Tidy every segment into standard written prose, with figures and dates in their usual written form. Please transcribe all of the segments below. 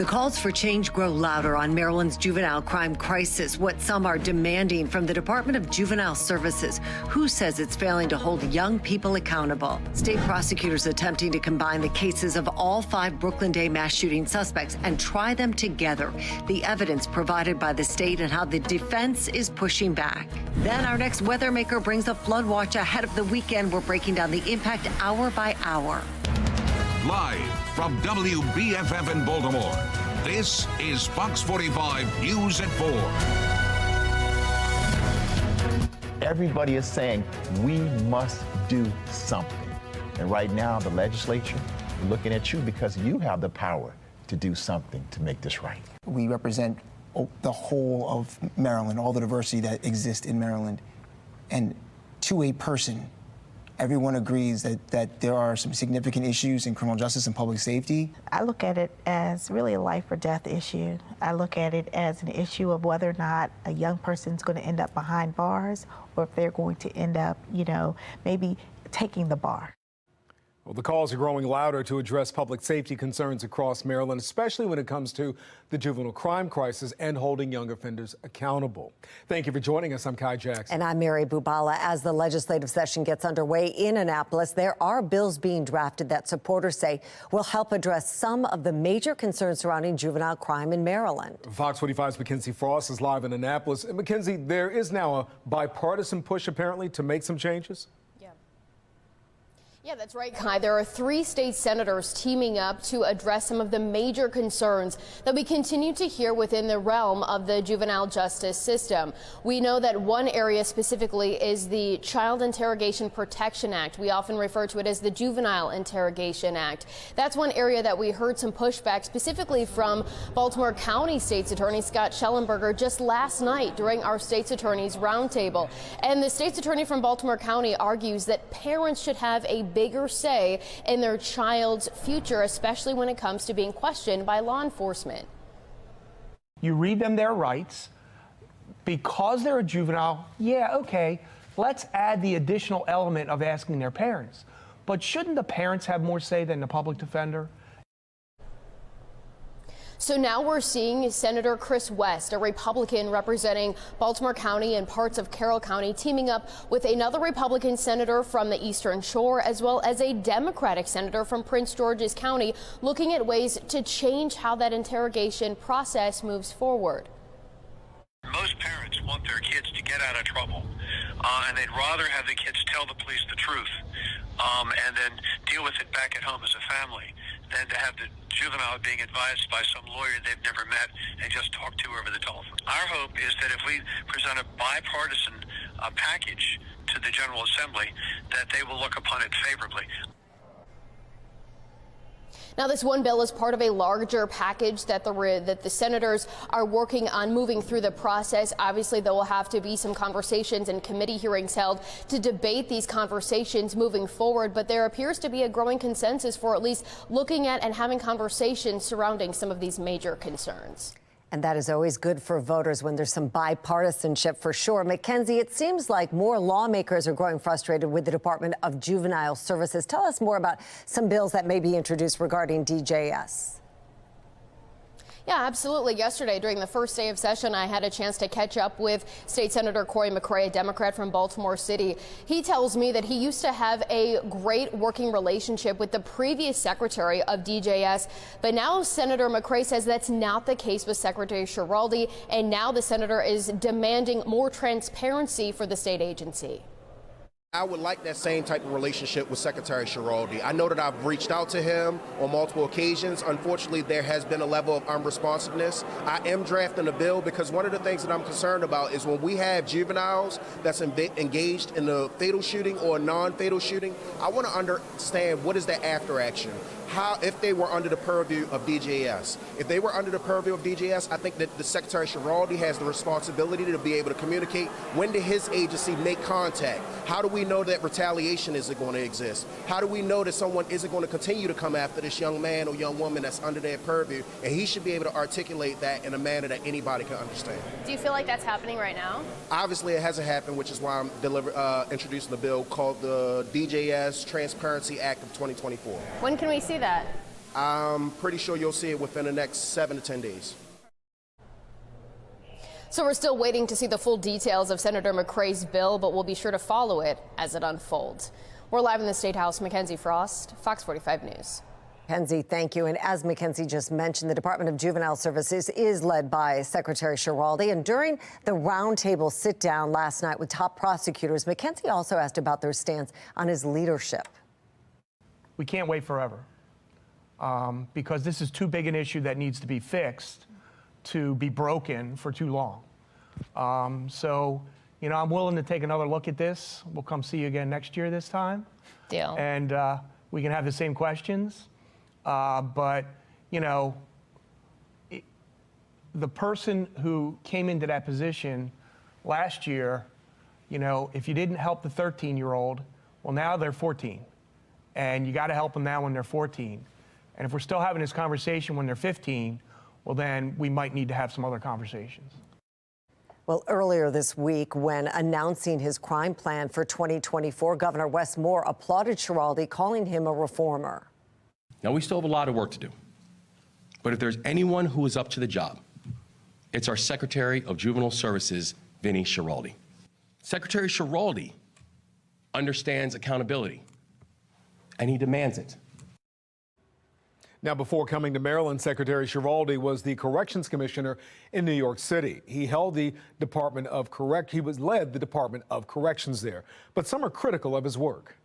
The calls for change grow louder on Maryland's juvenile crime crisis, what some are demanding from the Department of Juvenile Services, who says it's failing to hold young people accountable. State prosecutors attempting to combine the cases of all 5 Brooklyn Day mass shooting suspects and try them together. The evidence provided by the state and how the defense is pushing back. Then our next weather maker brings a flood watch ahead of the weekend. We're breaking down the impact hour by hour. Live from WBFF in Baltimore, this is Fox 45 News at 4. Everybody is saying we must do something. And right now, the legislature is looking at you because you have the power to do something to make this right. We represent the whole of Maryland, all the diversity that exists in Maryland. And to a person, everyone agrees that there are some significant issues in criminal justice and public safety. I look at it as really a life or death issue. I look at it as an issue of whether or not a young person's going to end up behind bars or if they're going to end up, maybe taking the bar. Well, the calls are growing louder to address public safety concerns across Maryland, especially when it comes to the juvenile crime crisis and holding young offenders accountable. Thank you for joining us. I'm Kai Jackson. And I'm Mary Bubala. As the legislative session gets underway in Annapolis, there are bills being drafted that supporters say will help address some of the major concerns surrounding juvenile crime in Maryland. Fox 45's Mackenzie Frost is live in Annapolis. And Mackenzie, there is now a bipartisan push apparently to make some changes. Yeah, that's right, Kai. There are 3 state senators teaming up to address some of the major concerns that we continue to hear within the realm of the juvenile justice system. We know that one area specifically is the Child Interrogation Protection Act. We often refer to it as the Juvenile Interrogation Act. That's one area that we heard some pushback specifically from Baltimore County State's Attorney Scott Schellenberger just last night during our state's attorneys roundtable. And the state's attorney from Baltimore County argues that parents should have a bigger say in their child's future, especially when it comes to being questioned by law enforcement. You read them their rights. Because they're a juvenile, yeah, okay, let's add the additional element of asking their parents. But shouldn't the parents have more say than the public defender? So now we're seeing Senator Chris West, a Republican representing Baltimore County and parts of Carroll County, teaming up with another Republican senator from the Eastern Shore, as well as a Democratic senator from Prince George's County, looking at ways to change how that interrogation process moves forward. Most parents want their kids to get out of trouble, and they'd rather have the kids tell the police the truth and then deal with it back at home as a family than to have the juvenile being advised by some lawyer they've never met and just talked to over the telephone. Our hope is that if we present a bipartisan package to the General Assembly, that they will look upon it favorably. Now, this one bill is part of a larger package that the senators are working on moving through the process. Obviously, there will have to be some conversations and committee hearings held to debate these conversations moving forward. But there appears to be a growing consensus for at least looking at and having conversations surrounding some of these major concerns. And that is always good for voters when there's some bipartisanship, for sure. Mackenzie, it seems like more lawmakers are growing frustrated with the Department of Juvenile Services. Tell us more about some bills that may be introduced regarding DJS. Yeah, absolutely. Yesterday, during the first day of session, I had a chance to catch up with State Senator Corey McCray, a Democrat from Baltimore City. He tells me that he used to have a great working relationship with the previous secretary of DJS, but now Senator McCray says that's not the case with Secretary Schiraldi, and now the senator is demanding more transparency for the state agency. I would like that same type of relationship with Secretary Schiraldi. I know that I've reached out to him on multiple occasions. Unfortunately, there has been a level of unresponsiveness. I am drafting a bill because one of the things that I'm concerned about is when we have juveniles that's engaged in a fatal shooting or a non-fatal shooting, I want to understand what is the after action. How, if they were under the purview of DJS. If they were under the purview of DJS, I think that the Secretary Schiraldi has the responsibility to be able to communicate. When did his agency make contact? How do we know that retaliation isn't going to exist? How do we know that someone isn't going to continue to come after this young man or young woman that's under their purview? And he should be able to articulate that in a manner that anybody can understand. Do you feel like that's happening right now? Obviously, it hasn't happened, which is why I'm introducing the bill called the DJS Transparency Act of 2024. When can we see that? I'm pretty sure you'll see it within the next 7 to 10 days. So we're still waiting to see the full details of Senator McCrae's bill, but we'll be sure to follow it as it unfolds. We're live in the State House. Mackenzie Frost, Fox 45 News. Mackenzie, thank you. And as Mackenzie just mentioned, the Department of Juvenile Services is led by Secretary Schiraldi. And during the roundtable sit-down last night with top prosecutors, Mackenzie also asked about their stance on his leadership. We can't wait forever because this is too big an issue that needs to be fixed to be broken for too long. So, you know, I'm willing to take another look at this. We'll come see you again next year this time. Deal. And we can have the same questions. But, you know, the person who came into that position last year, you know, if you didn't help the 13-year-old, well, now they're 14. And you got to help them now when they're 14. And if we're still having this conversation when they're 15, well, then we might need to have some other conversations. Well, earlier this week, when announcing his crime plan for 2024, Governor Wes Moore applauded Schiraldi, calling him a reformer. Now, we still have a lot of work to do. But if there's anyone who is up to the job, it's our Secretary of Juvenile Services, Vinny Schiraldi. Secretary Schiraldi understands accountability, and he demands it. Now, before coming to Maryland, Secretary Schiraldi was the corrections commissioner in New York City. He held the led the Department of Corrections there. But some are critical of his work.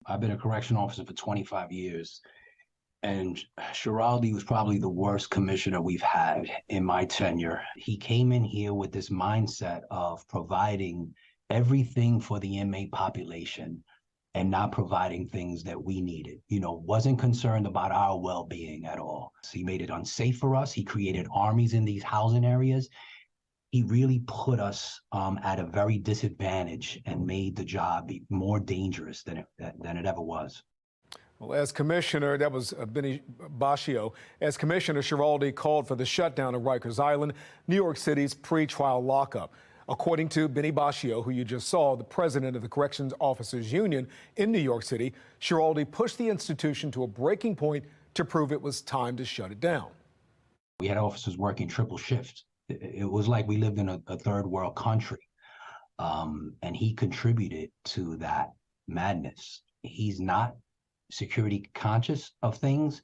I've been a correction officer for 25 years, and Schiraldi was probably the worst commissioner we've had in my tenure. He came in here with this mindset of providing everything for the inmate population and not providing things that we needed. You know, wasn't concerned about our well-being at all. So he made it unsafe for us. He created armies in these housing areas. He really put us at a very disadvantage and made the job more dangerous than it ever was. Well, as commissioner, that was Benny Bashio. As commissioner, Schiraldi called for the shutdown of Rikers Island, New York City's pretrial lockup. According to Benny Bashio, who you just saw, the president of the Corrections Officers Union in New York City, Schiraldi pushed the institution to a breaking point to prove it was time to shut it down. We had officers working triple shift. It was like we lived in a third world country. And he contributed to that madness. He's not security conscious of things.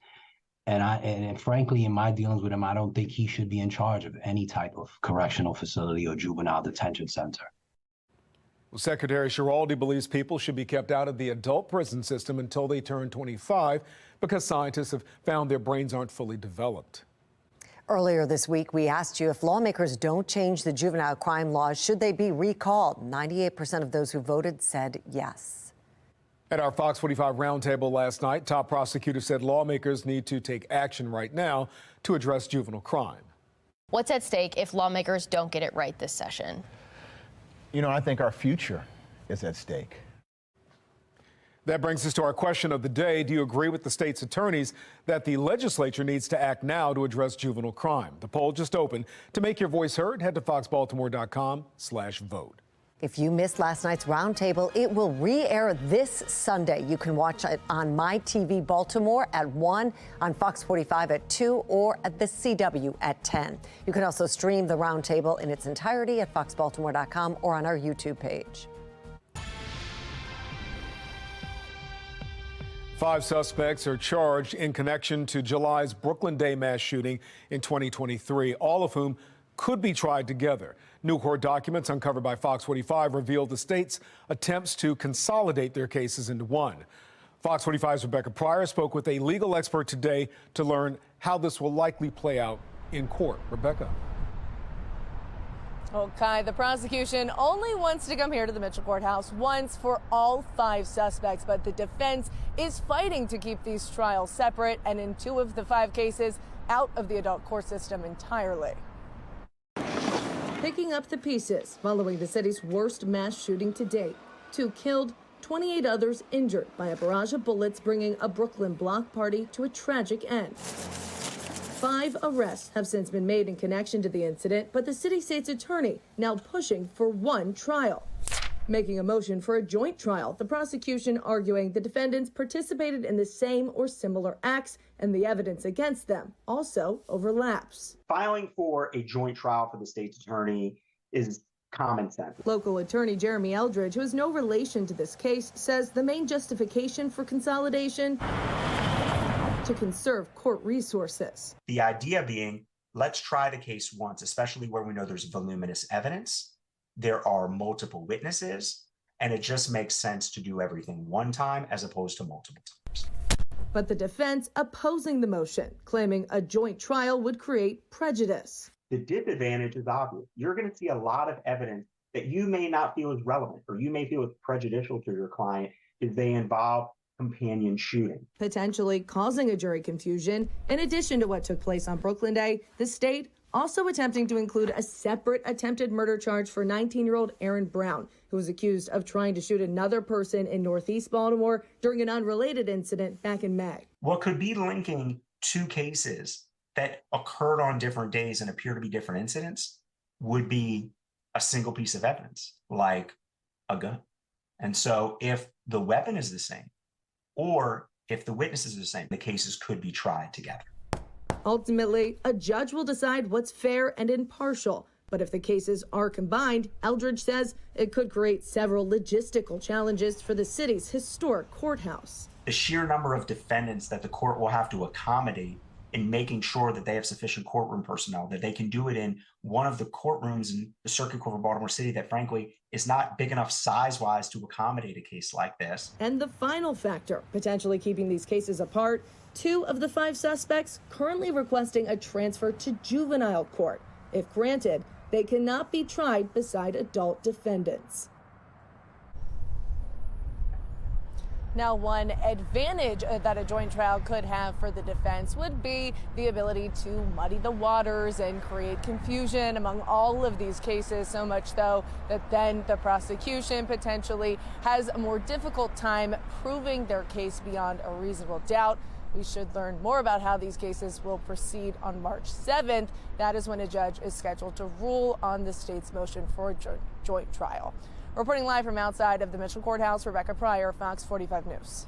And frankly, in my dealings with him, I don't think he should be in charge of any type of correctional facility or juvenile detention center. Well, Secretary Schiraldi believes people should be kept out of the adult prison system until they turn 25 because scientists have found their brains aren't fully developed. Earlier this week, we asked you if lawmakers don't change the juvenile crime laws, should they be recalled? 98% of those who voted said yes. At our Fox 45 roundtable last night, top prosecutors said lawmakers need to take action right now to address juvenile crime. What's at stake if lawmakers don't get it right this session? You know, I think our future is at stake. That brings us to our question of the day. Do you agree with the state's attorneys that the legislature needs to act now to address juvenile crime? The poll just opened. To make your voice heard, head to foxbaltimore.com/vote. If you missed last night's roundtable, it will re-air this Sunday. You can watch it on My TV Baltimore at 1, on Fox 45 at 2, or at the CW at 10. You can also stream the roundtable in its entirety at foxbaltimore.com or on our YouTube page. 5 suspects are charged in connection to July's Brooklyn Day mass shooting in 2023, all of whom could be tried together. New court documents uncovered by Fox 45 revealed the state's attempts to consolidate their cases into one. Fox 45's Rebecca Pryor spoke with a legal expert today to learn how this will likely play out in court. Rebecca. Okay, the prosecution only wants to come here to the Mitchell Courthouse once for all 5 suspects, but the defense is fighting to keep these trials separate and in 2 of the 5 cases out of the adult court system entirely. Picking up the pieces following the city's worst mass shooting to date. 2 killed, 28 others injured by a barrage of bullets, bringing a Brooklyn block party to a tragic end. 5 arrests have since been made in connection to the incident, but the city state's attorney now pushing for 1 trial. making a motion for a joint trial. The prosecution arguing the defendants participated in the same or similar acts and the evidence against them also overlaps. Filing for a joint trial for the state's attorney is common sense. Local attorney Jeremy Eldridge, who has no relation to this case, says the main justification for consolidation to conserve court resources. The idea being, let's try the case once, especially where we know there's voluminous evidence, there are multiple witnesses, and it just makes sense to do everything one time as opposed to multiple times. But the defense opposing the motion, claiming a joint trial would create prejudice. The disadvantage is obvious. You're going to see a lot of evidence that you may not feel is relevant or you may feel is prejudicial to your client if they involve companion shooting, potentially causing a jury confusion. In addition to what took place on Brooklyn Day, the state also attempting to include a separate attempted murder charge for 19-year-old Aaron Brown, who was accused of trying to shoot another person in Northeast Baltimore during an unrelated incident back in May. What could be linking two cases that occurred on different days and appear to be different incidents would be a single piece of evidence, like a gun. And so if the weapon is the same, or if the witnesses are the same, the cases could be tried together. Ultimately, a judge will decide what's fair and impartial. But if the cases are combined, Eldridge says it could create several logistical challenges for the city's historic courthouse. The sheer number of defendants that the court will have to accommodate in making sure that they have sufficient courtroom personnel, that they can do it in one of the courtrooms in the Circuit Court of Baltimore City that, frankly, is not big enough size-wise to accommodate a case like this. And the final factor, potentially keeping these cases apart, 2 of the 5 suspects currently requesting a transfer to juvenile court. If granted, they cannot be tried beside adult defendants. Now, one advantage that a joint trial could have for the defense would be the ability to muddy the waters and create confusion among all of these cases, so much though that then the prosecution potentially has a more difficult time proving their case beyond a reasonable doubt. We should learn more about how these cases will proceed on March 7th. That is when a judge is scheduled to rule on the state's motion for a joint trial. Reporting live from outside of the Mitchell Courthouse, Rebecca Pryor, Fox 45 News.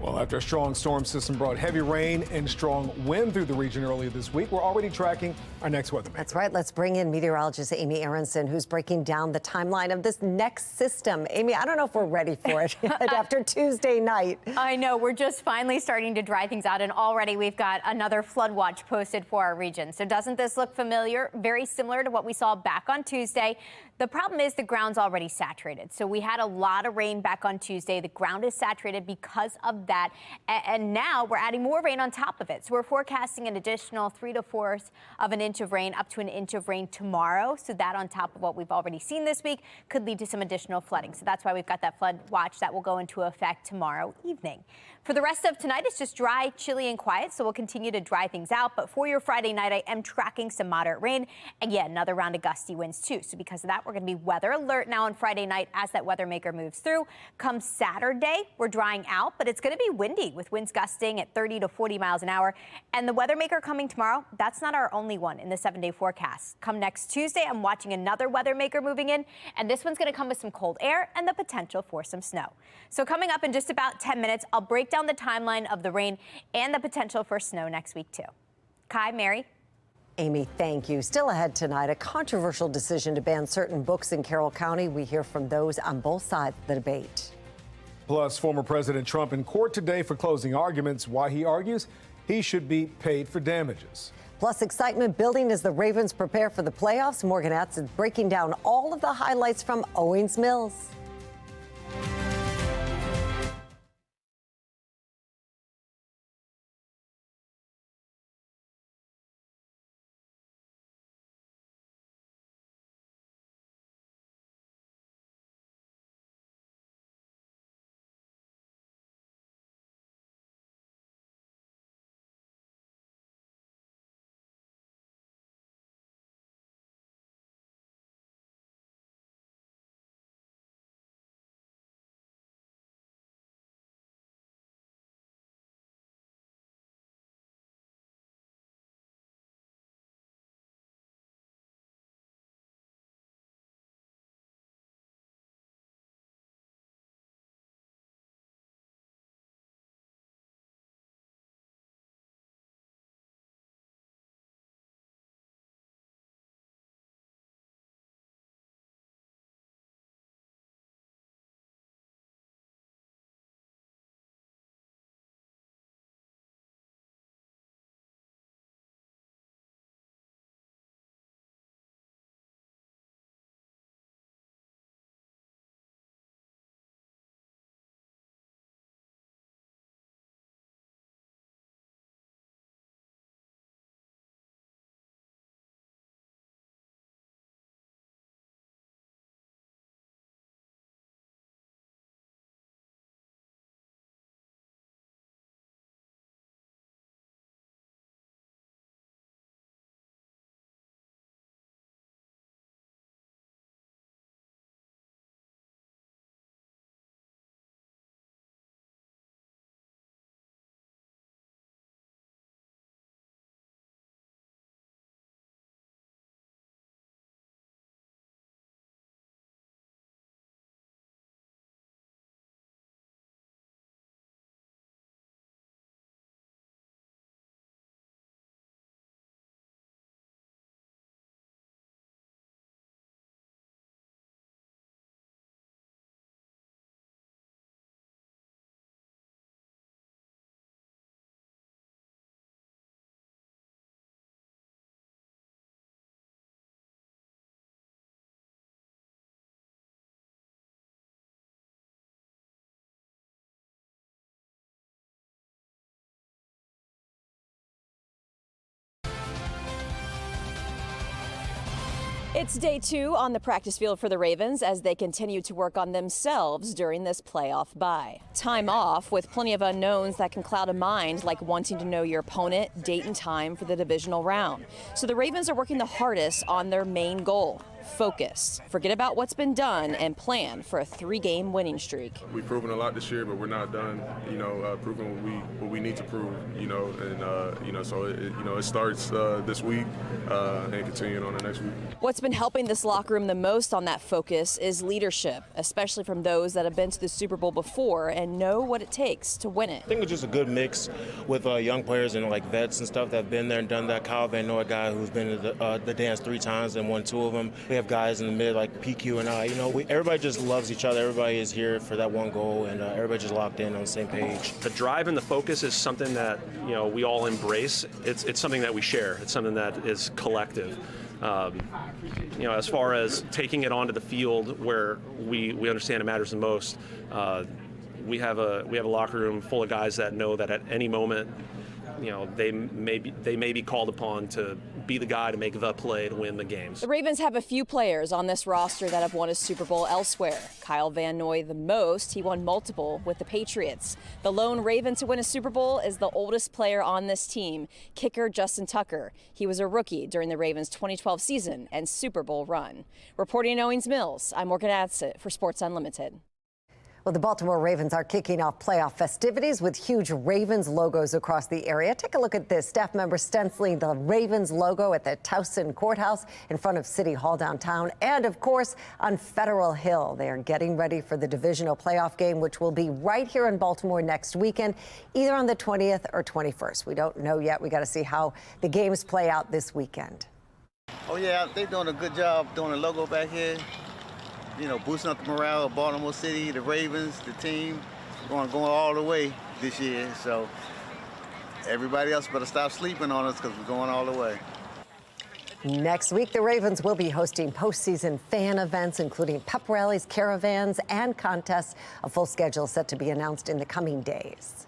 Well, after a strong storm system brought heavy rain and strong wind through the region earlier this week, we're already tracking our next weather. That's right. Let's bring in meteorologist Amy Aronson, who's breaking down the timeline of this next system. Amy, I don't know if we're ready for it after Tuesday night. I know. We're just finally starting to dry things out, and already we've got another flood watch posted for our region. So doesn't this look familiar? Very similar to what we saw back on Tuesday. The problem is the ground's already saturated. So we had a lot of rain back on Tuesday. The ground is saturated because of that. And now we're adding more rain on top of it. So we're forecasting an additional 3 to 4 of an inch of rain, up to an inch of rain tomorrow. So that on top of what we've already seen this week could lead to some additional flooding. So that's why we've got that flood watch that will go into effect tomorrow evening. For the rest of tonight, it's just dry, chilly, and quiet. So we'll continue to dry things out. But for your Friday night, I am tracking some moderate rain and yet another round of gusty winds too. So because of that, we're going to be weather alert now on Friday night as that weather maker moves through. Come Saturday, we're drying out, but it's going to be windy with winds gusting at 30 to 40 miles an hour. And the weather maker coming tomorrow, that's not our only one in the 7-day forecast. Come next Tuesday, I'm watching another weather maker moving in, and this one's going to come with some cold air and the potential for some snow. So coming up in just about 10 minutes, I'll break down the timeline of the rain and the potential for snow next week too. Kai, Mary. Amy, thank you. Still ahead tonight, a controversial decision to ban certain books in Carroll County. We hear from those on both sides of the debate. Plus, former President Trump in court today for closing arguments, why he argues he should be paid for damages. Plus, excitement building as the Ravens prepare for the playoffs. Morgan Atz is breaking down all of the highlights from Owings Mills. It's day 2 on the practice field for the Ravens as they continue to work on themselves during this playoff bye. Time off with plenty of unknowns that can cloud a mind, like wanting to know your opponent, date and time for the divisional round. So the Ravens are working the hardest on their main goal: focus. Forget about what's been done and plan for a 3-game winning streak. We've proven a lot this year, but we're not done, proving what we need to prove, so it starts this week and continuing on the next week. What's been helping this locker room the most on that focus is leadership, especially from those that have been to the Super Bowl before and know what it takes to win it. I think it's just a good mix with young players and like vets and stuff that have been there and done that. Kyle Van Noy, guy who's been to the dance 3 times and won 2 of them. We have guys in the mid like PQ and I. Everybody just loves each other. Everybody is here for that one goal, and everybody just locked in on the same page. The drive and the focus is something that we all embrace. It's something that we share. It's something that is collective. As far as taking it onto the field where we understand it matters the most, we have a locker room full of guys that know that at any moment, they may be called upon to be the guy to make the play to win the games. The Ravens have a few players on this roster that have won a Super Bowl elsewhere. Kyle Van Noy the most. He won multiple with the Patriots. The lone Raven to win a Super Bowl is the oldest player on this team, kicker Justin Tucker. He was a rookie during the Ravens' 2012 season and Super Bowl run. Reporting in Owings Mills, I'm Morgan Adsit for Sports Unlimited. Well, the Baltimore Ravens are kicking off playoff festivities with huge Ravens logos across the area. Take a look at this. Staff members stenciling the Ravens logo at the Towson Courthouse in front of City Hall downtown and, of course, on Federal Hill. They are getting ready for the divisional playoff game, which will be right here in Baltimore next weekend, either on the 20th or 21st. We don't know yet. We got to see how the games play out this weekend. Oh, yeah, they're doing a good job doing the logo back here. Boosting up the morale of Baltimore City, the Ravens, the team, going all the way this year. So everybody else better stop sleeping on us because we're going all the way. Next week, the Ravens will be hosting postseason fan events, including pep rallies, caravans, and contests. A full schedule set to be announced in the coming days.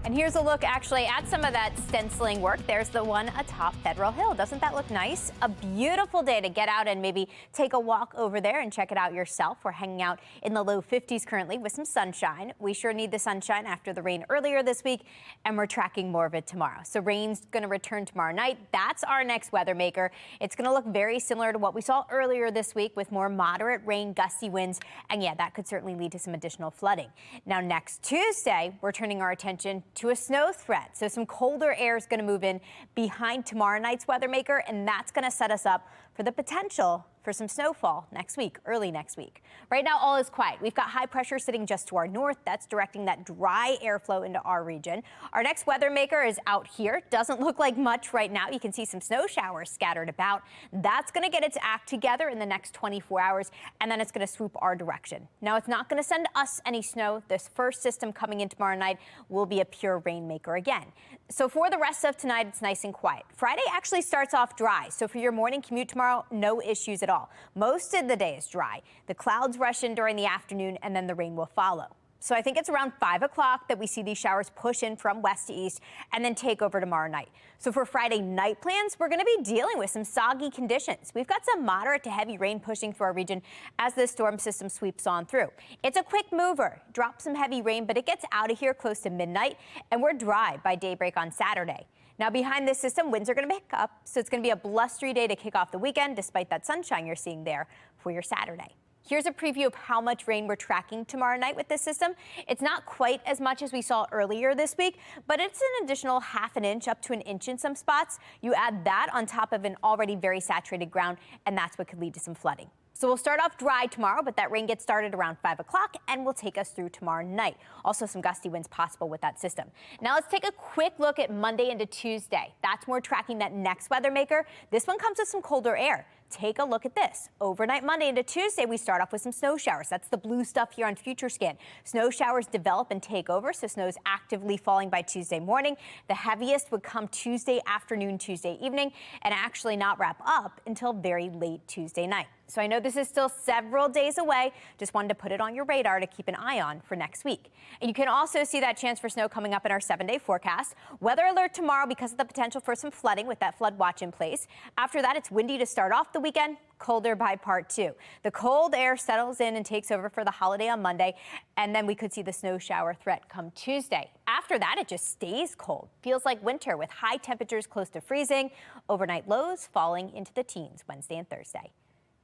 And here's a look actually at some of that stenciling work. There's the one atop Federal Hill. Doesn't that look nice? A beautiful day to get out and maybe take a walk over there and check it out yourself. We're hanging out in the low 50s currently with some sunshine. We sure need the sunshine after the rain earlier this week, and we're tracking more of it tomorrow. So rain's going to return tomorrow night. That's our next weather maker. It's going to look very similar to what we saw earlier this week with more moderate rain, gusty winds. And yeah, that could certainly lead to some additional flooding. Now, next Tuesday, we're turning our attention to a snow threat. So some colder air is going to move in behind tomorrow night's weather maker, and that's going to set us up for the potential for some snowfall next week, early next week. Right now, all is quiet. We've got high pressure sitting just to our north. That's directing that dry airflow into our region. Our next weather maker is out here. Doesn't look like much right now. You can see some snow showers scattered about. That's going to get its act together in the next 24 hours, and then it's going to swoop our direction. Now, it's not going to send us any snow. This first system coming in tomorrow night will be a pure rainmaker again. So for the rest of tonight, it's nice and quiet. Friday actually starts off dry. So for your morning commute tomorrow, no issues at all. Most of the day is dry. The clouds rush in during the afternoon, and then the rain will follow. So I think it's around 5 o'clock that we see these showers push in from west to east and then take over tomorrow night. So for Friday night plans, we're going to be dealing with some soggy conditions. We've got some moderate to heavy rain pushing through our region as this storm system sweeps on through. It's a quick mover, drops some heavy rain, but it gets out of here close to midnight, and we're dry by daybreak on Saturday. Now, behind this system, winds are going to pick up, so it's going to be a blustery day to kick off the weekend, despite that sunshine you're seeing there for your Saturday. Here's a preview of how much rain we're tracking tomorrow night with this system. It's not quite as much as we saw earlier this week, but it's an additional ½ an inch up to an inch in some spots. You add that on top of an already very saturated ground, and that's what could lead to some flooding. So we'll start off dry tomorrow, but that rain gets started around 5 o'clock and will take us through tomorrow night. Also some gusty winds possible with that system. Now let's take a quick look at Monday into Tuesday. That's more tracking that next weather maker. This one comes with some colder air. Take a look at this. Overnight Monday into Tuesday, we start off with some snow showers. That's the blue stuff here on FutureScan. Snow showers develop and take over, so snow is actively falling by Tuesday morning. The heaviest would come Tuesday afternoon, Tuesday evening, and actually not wrap up until very late Tuesday night. So I know this is still several days away. Just wanted to put it on your radar to keep an eye on for next week. And you can also see that chance for snow coming up in our 7-day forecast. Weather alert tomorrow because of the potential for some flooding with that flood watch in place. After that, it's windy to start off the weekend, colder by part 2. The cold air settles in and takes over for the holiday on Monday, and then we could see the snow shower threat come Tuesday. After that, it just stays cold. Feels like winter with high temperatures close to freezing, overnight lows falling into the teens Wednesday and Thursday.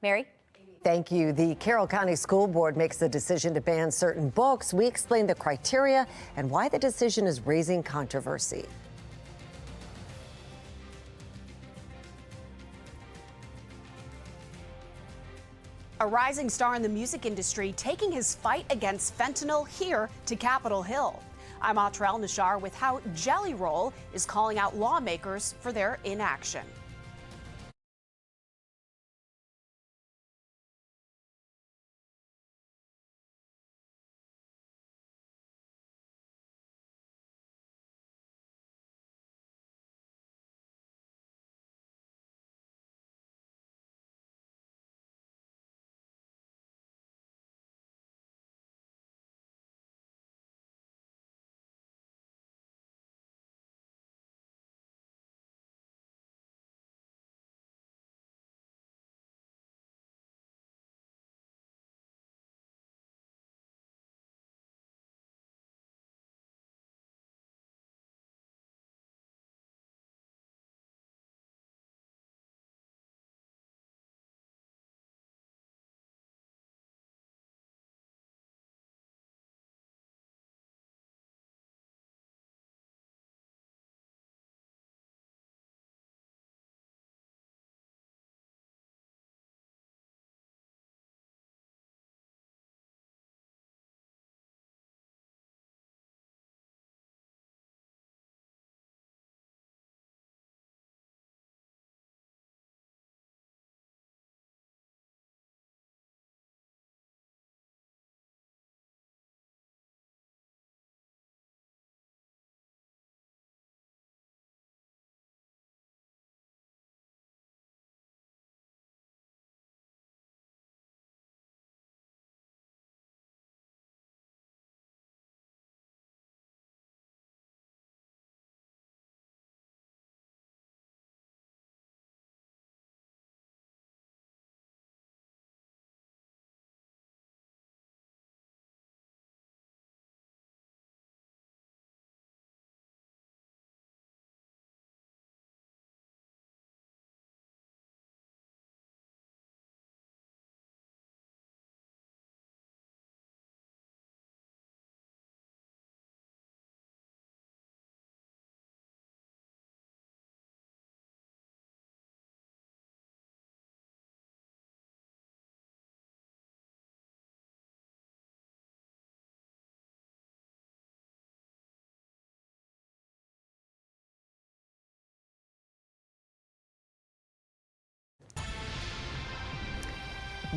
Mary? Thank you. The Carroll County School Board makes the decision to ban certain books. We explain the criteria and why the decision is raising controversy. A rising star in the music industry taking his fight against fentanyl here to Capitol Hill. I'm Atrell Nashar with how Jelly Roll is calling out lawmakers for their inaction.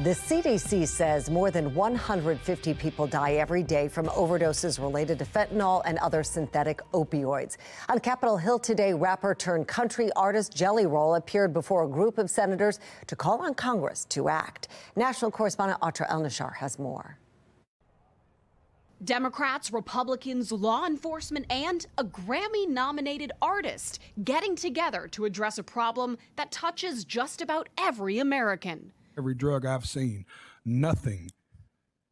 The CDC says more than 150 people die every day from overdoses related to fentanyl and other synthetic opioids. On Capitol Hill today, rapper turned country artist Jelly Roll appeared before a group of senators to call on Congress to act. National correspondent Atra El-Nashar has more. Democrats, Republicans, law enforcement, and a Grammy-nominated artist getting together to address a problem that touches just about every American. Every drug I've seen, nothing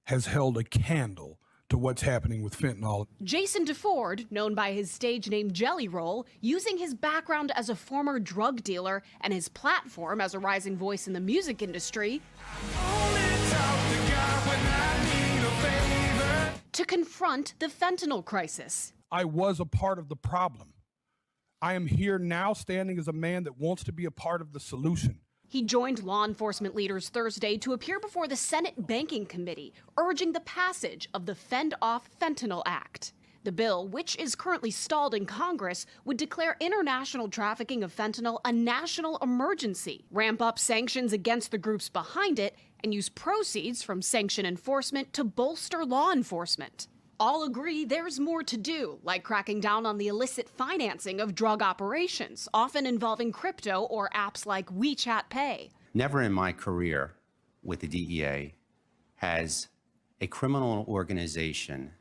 has held a candle to what's happening with fentanyl. Jason DeFord, known by his stage name Jelly Roll, using his background as a former drug dealer and his platform as a rising voice in the music industry, to confront the fentanyl crisis. I was a part of the problem. I am here now standing as a man that wants to be a part of the solution. He joined law enforcement leaders Thursday to appear before the Senate Banking Committee, urging the passage of the Fend Off Fentanyl Act. The bill, which is currently stalled in Congress, would declare international trafficking of fentanyl a national emergency, ramp up sanctions against the groups behind it, and use proceeds from sanction enforcement to bolster law enforcement. All agree there's more to do, like cracking down on the illicit financing of drug operations, often involving crypto or apps like WeChat Pay. Never in my career with the DEA has a criminal organization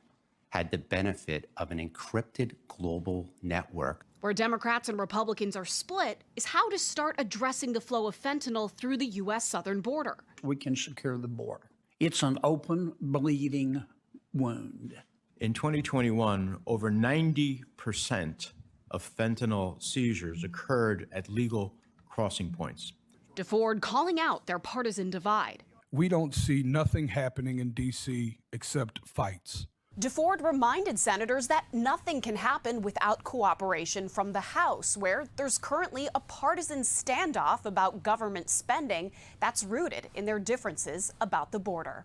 had the benefit of an encrypted global network. Where Democrats and Republicans are split is how to start addressing the flow of fentanyl through the U.S. southern border. We can secure the border. It's an open, bleeding wound. In 2021, over 90% of fentanyl seizures occurred at legal crossing points. DeFord calling out their partisan divide. We don't see nothing happening in D.C. except fights. DeFord reminded senators that nothing can happen without cooperation from the House, where there's currently a partisan standoff about government spending that's rooted in their differences about the border.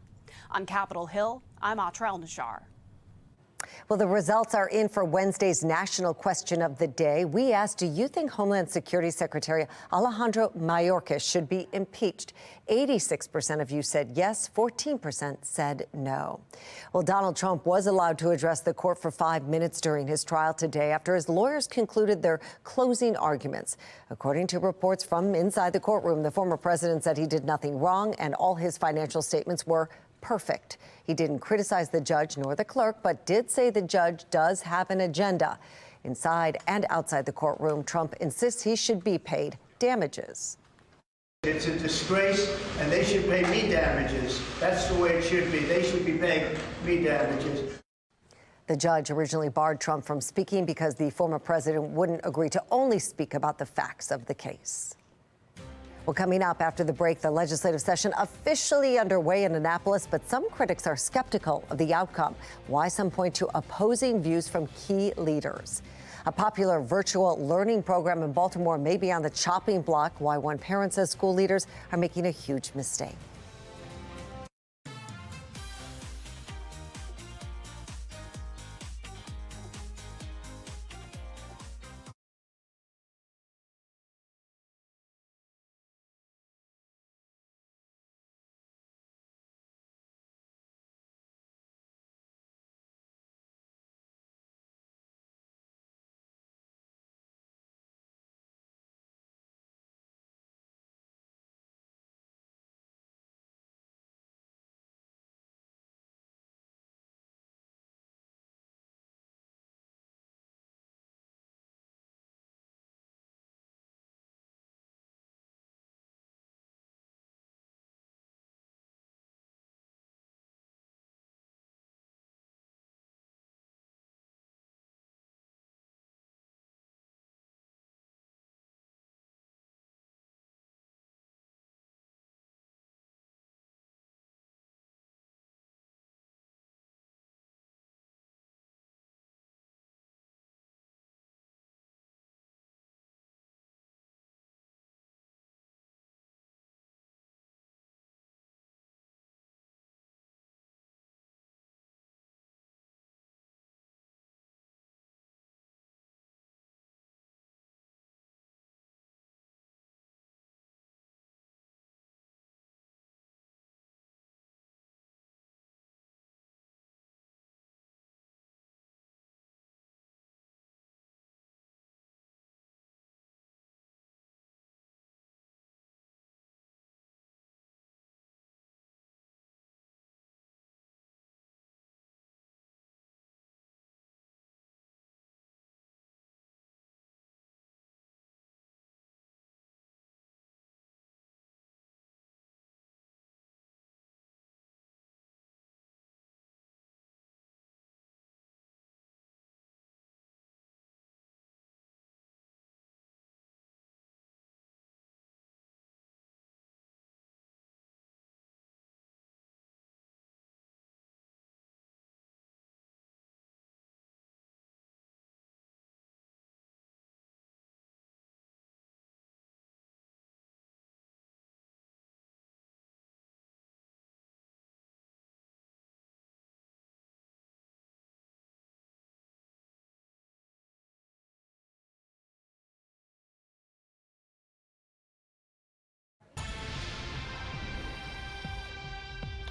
On Capitol Hill, I'm Atrel Nashar. Well, the results are in for Wednesday's national question of the day. We asked, do you think Homeland Security Secretary Alejandro Mayorkas should be impeached? 86% of you said yes, 14% said no. Well, Donald Trump was allowed to address the court for 5 minutes during his trial today after his lawyers concluded their closing arguments. According to reports from inside the courtroom, the former president said he did nothing wrong and all his financial statements were perfect. He didn't criticize the judge nor the clerk, but did say the judge does have an agenda. Inside and outside the courtroom, Trump insists he should be paid damages. It's a disgrace, and they should pay me damages. That's the way it should be. They should be paying me damages. The judge originally barred Trump from speaking because the former president wouldn't agree to only speak about the facts of the case. Well, coming up after the break, the legislative session officially underway in Annapolis, but some critics are skeptical of the outcome. Why some point to opposing views from key leaders. A popular virtual learning program in Baltimore may be on the chopping block. Why one parent says school leaders are making a huge mistake.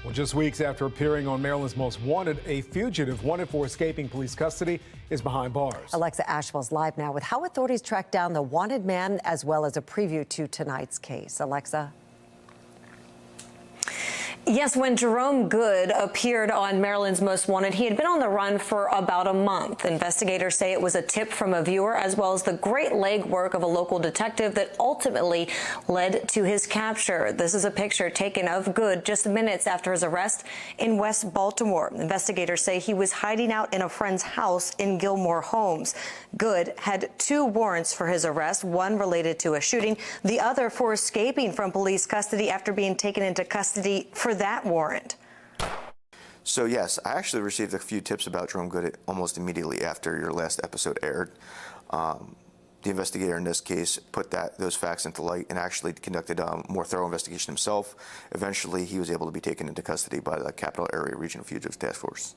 Well, just weeks after appearing on Maryland's Most Wanted, a fugitive wanted for escaping police custody is behind bars. Alexa Ashwell's live now with how authorities tracked down the wanted man, as well as a preview to tonight's case. Alexa. Yes, when Jerome Good appeared on Maryland's Most Wanted, he had been on the run for about a month. Investigators say it was a tip from a viewer, as well as the great legwork of a local detective that ultimately led to his capture. This is a picture taken of Good just minutes after his arrest in West Baltimore. Investigators say he was hiding out in a friend's house in Gilmore Homes. Good had 2 warrants for his arrest, one related to a shooting, the other for escaping from police custody after being taken into custody for that warrant. So yes, I actually received a few tips about Jerome Good almost immediately after your last episode aired. The investigator in this case put those facts into light and actually conducted a more thorough investigation himself. Eventually, he was able to be taken into custody by the Capital Area Regional Fugitive Task Force.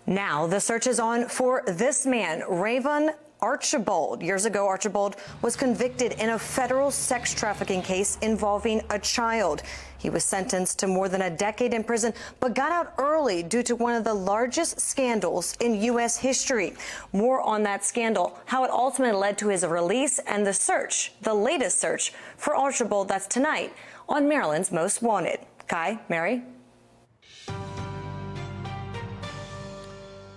Now the search is on for this man, Raven Archibald. Years ago, Archibald was convicted in a federal sex trafficking case involving a child. He was sentenced to more than a decade in prison, but got out early due to one of the largest scandals in U.S. history. More on that scandal, how it ultimately led to his release, and the search, the latest search for Archibald. That's tonight on Maryland's Most Wanted. Kai, Mary.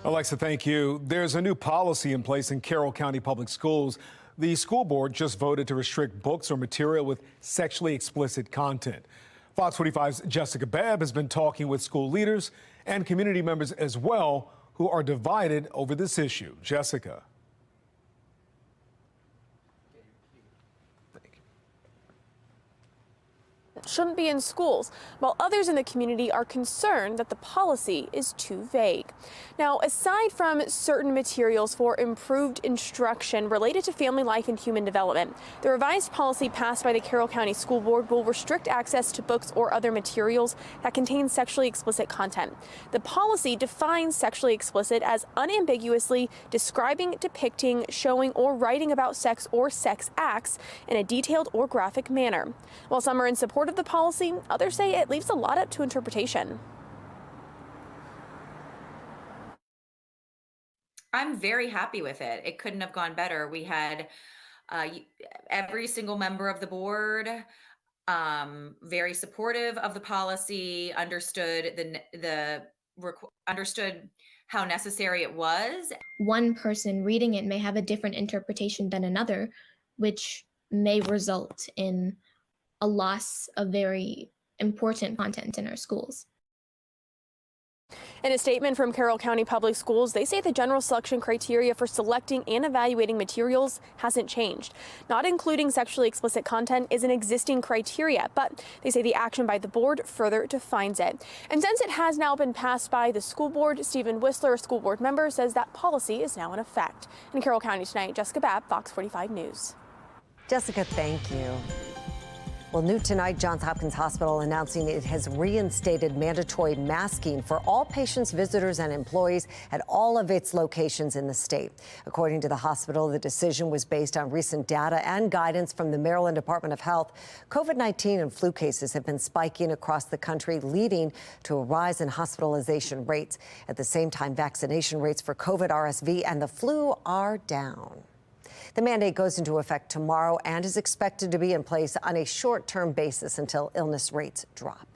Alexa, thank you. There's a new policy in place in Carroll County Public Schools. The school board just voted to restrict books or material with sexually explicit content. Fox 45's Jessica Babb has been talking with school leaders and community members as well who are divided over this issue. Jessica. Shouldn't be in schools, while others in the community are concerned that the policy is too vague. Now, aside from certain materials for improved instruction related to family life and human development, the revised policy passed by the Carroll County School Board will restrict access to books or other materials that contain sexually explicit content. The policy defines sexually explicit as unambiguously describing, depicting, showing, or writing about sex or sex acts in a detailed or graphic manner. While some are in support of the policy, others say it leaves a lot up to interpretation. I'm very happy with it. It couldn't have gone better. We had every single member of the board very supportive of the policy, understood understood how necessary it was. One person reading it may have a different interpretation than another, which may result in a loss of very important content in our schools. In a statement from Carroll County Public Schools, they say the general selection criteria for selecting and evaluating materials hasn't changed. Not including sexually explicit content is an existing criteria, but they say the action by the board further defines it. And since it has now been passed by the school board, Stephen Whistler, a school board member, says that policy is now in effect. In Carroll County tonight, Jessica Babb, Fox 45 News. Jessica, thank you. Well, new tonight, Johns Hopkins Hospital announcing it has reinstated mandatory masking for all patients, visitors, and employees at all of its locations in the state. According to the hospital, the decision was based on recent data and guidance from the Maryland Department of Health. COVID-19 and flu cases have been spiking across the country, leading to a rise in hospitalization rates. At the same time, vaccination rates for COVID, RSV, and the flu are down. The mandate goes into effect tomorrow and is expected to be in place on a short-term basis until illness rates drop.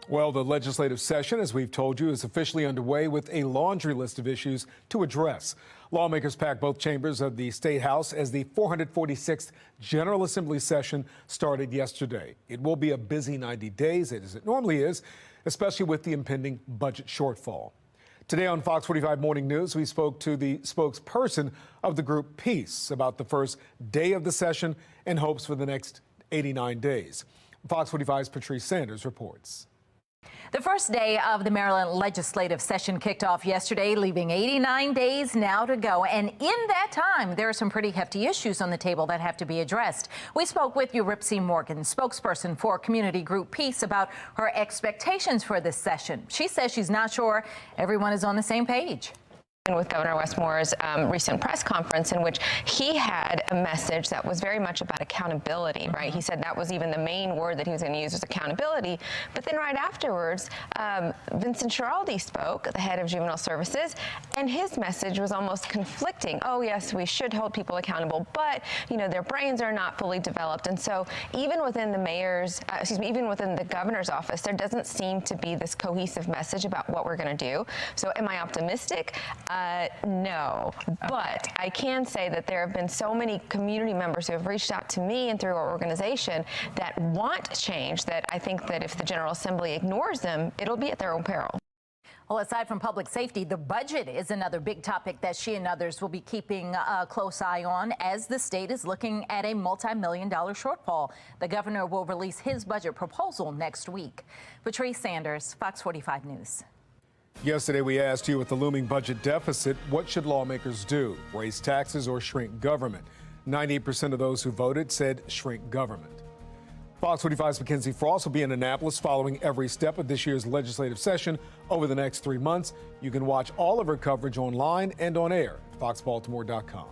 Well, the legislative session, as we've told you, is officially underway with a laundry list of issues to address. Lawmakers packed both chambers of the State House as the 446th General Assembly session started yesterday. It will be a busy 90 days, as it normally is, especially with the impending budget shortfall. Today on Fox 45 Morning News, we spoke to the spokesperson of the group Peace about the first day of the session and hopes for the next 89 days. Fox 45's Patrice Sanders reports. The first day of the Maryland legislative session kicked off yesterday, leaving 89 days now to go. And in that time, there are some pretty hefty issues on the table that have to be addressed. We spoke with Eurypsy Morgan, spokesperson for community group Peace, about her expectations for this session. She says she's not sure everyone is on the same page. with Governor Westmore's recent press conference, in which he had a message that was very much about accountability, right? He said that was even the main word that he was going to use, was accountability. But then right afterwards, Vincent Schiraldi spoke, the head of Juvenile Services, and his message was almost conflicting. Oh, yes, we should hold people accountable, but, you know, their brains are not fully developed. And so even within the mayor's, even within the governor's office, there doesn't seem to be this cohesive message about what we're going to do. So am I optimistic? No, but I can say that there have been so many community members who have reached out to me and through our organization that want change, that I think that if the General Assembly ignores them, it'll be at their own peril. Well, aside from public safety, the budget is another big topic that she and others will be keeping a close eye on as the state is looking at a multi-million-dollar shortfall. The governor will release his budget proposal next week. Patrice Sanders, Fox 45 News. Yesterday, we asked you with the looming budget deficit, what should lawmakers do? Raise taxes or shrink government? 98% of those who voted said shrink government. Fox 45's Mackenzie Frost will be in Annapolis following every step of this year's legislative session over the next 3 months. You can watch all of her coverage online and on air at foxbaltimore.com.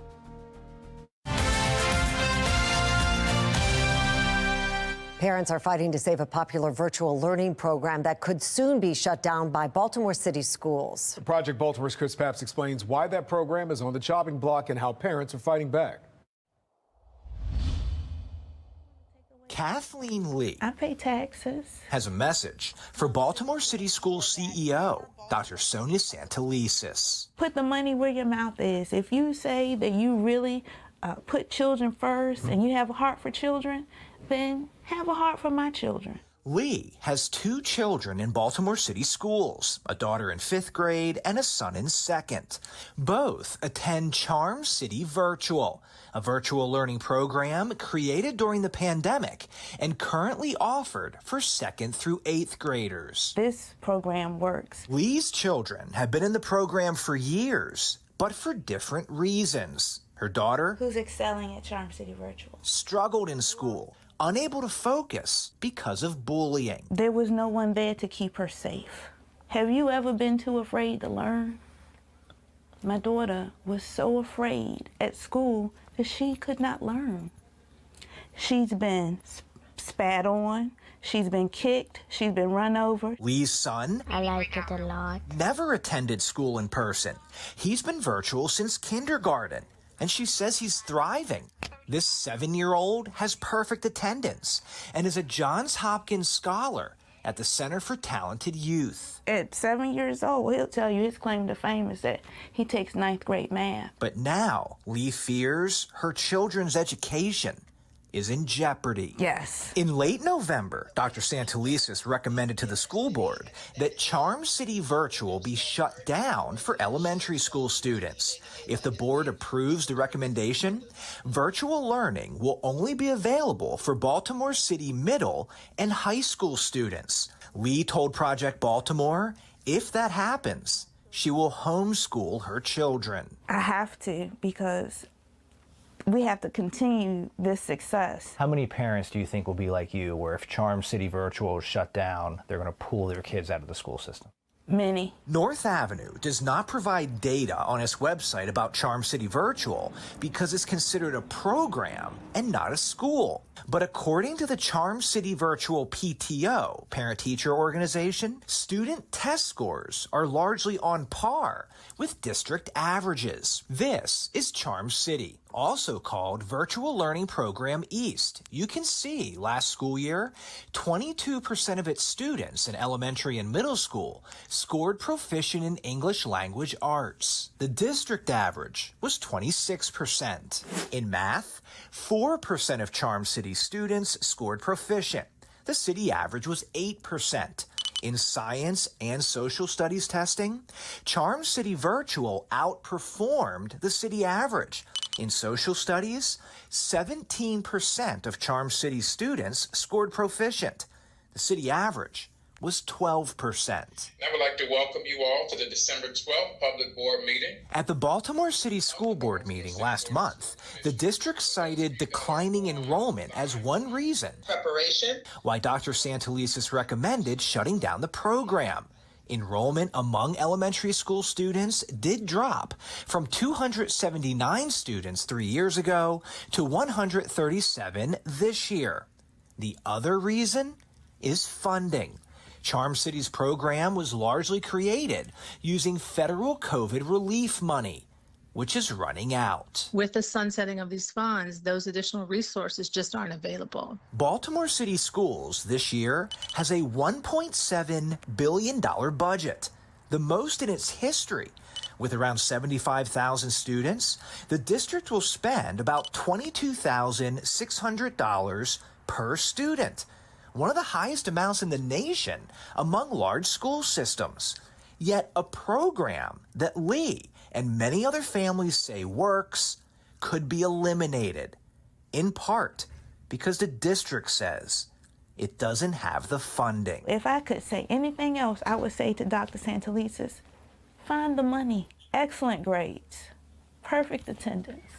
Parents are fighting to save a popular virtual learning program that could soon be shut down by Baltimore City schools. Project Baltimore's Chris Papps explains why that program is on the chopping block and how parents are fighting back. Kathleen Lee, I pay taxes, has a message for Baltimore City School CEO, Dr. Sonia Santelises. Put the money where your mouth is. If you say that you really put children first and you have a heart for children, then have a heart for my children. Lee has 2 children in Baltimore City schools, a daughter in 5th grade and a son in 2nd. Both attend Charm City Virtual, a virtual learning program created during the pandemic and currently offered for 2nd through 8th graders. This program works. Lee's children have been in the program for years, but for different reasons. Her daughter, who's excelling at Charm City Virtual, struggled in school, unable to focus because of bullying. There was no one there to keep her safe. Have you ever been too afraid to learn? My daughter was so afraid at school that she could not learn. She's been spat on, she's been kicked, she's been run over. Lee's son, I like it a lot, never attended school in person. He's been virtual since kindergarten, and she says he's thriving. This 7-year-old has perfect attendance and is a Johns Hopkins scholar at the Center for Talented Youth. At 7 years old, he'll tell you his claim to fame is that he takes 9th grade math. But now, Lee fears her children's education is in jeopardy. Yes. In late November, Dr. Santelises recommended to the school board that Charm City Virtual be shut down for elementary school students. If the board approves the recommendation, virtual learning will only be available for Baltimore City middle and high school students. Lee told Project Baltimore, if that happens, she will homeschool her children. I have to, because we have to continue this success. How many parents do you think will be like you, where if Charm City Virtual is shut down, they're going to pull their kids out of the school system? Many. North Avenue does not provide data on its website about Charm City Virtual because it's considered a program and not a school. But according to the Charm City Virtual PTO, parent-teacher organization, student test scores are largely on par with district averages. This is Charm City, also called Virtual Learning Program East. You can see last school year, 22% of its students in elementary and middle school scored proficient in English language arts. The district average was 26%. In math, 4% of Charm City students scored proficient. The city average was 8%. In science and social studies testing, Charm City Virtual outperformed the city average. In social studies, 17% of Charm City students scored proficient. The city average was 12%. I would like to welcome you all to the December 12th public board meeting. At the Baltimore City School Board meeting last month, the district cited declining enrollment as one reason Preparation. why Dr. Santelises recommended shutting down the program. Enrollment among elementary school students did drop from 279 students 3 years ago to 137 this year. The other reason is funding. Charm City's program was largely created using federal COVID relief money, which is running out. With the sunsetting of these funds, those additional resources just aren't available. Baltimore City Schools this year has a $1.7 billion budget, the most in its history. With around 75,000 students, the district will spend about $22,600 per student, one of the highest amounts in the nation among large school systems. Yet a program that Lee and many other families say works could be eliminated, in part because the district says it doesn't have the funding. If I could say anything else, I would say to Dr. Santelises, find the money, excellent grades, perfect attendance.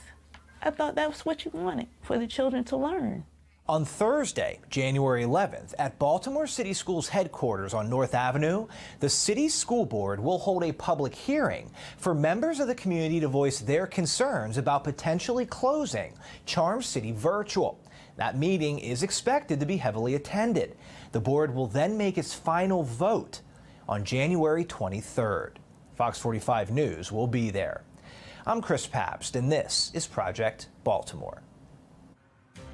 I thought that was what you wanted, for the children to learn. On Thursday, January 11th, at Baltimore City Schools headquarters on North Avenue, the city's school board will hold a public hearing for members of the community to voice their concerns about potentially closing Charm City Virtual. That meeting is expected to be heavily attended. The board will then make its final vote on January 23rd. Fox 45 News will be there. I'm Chris Pabst, and this is Project Baltimore.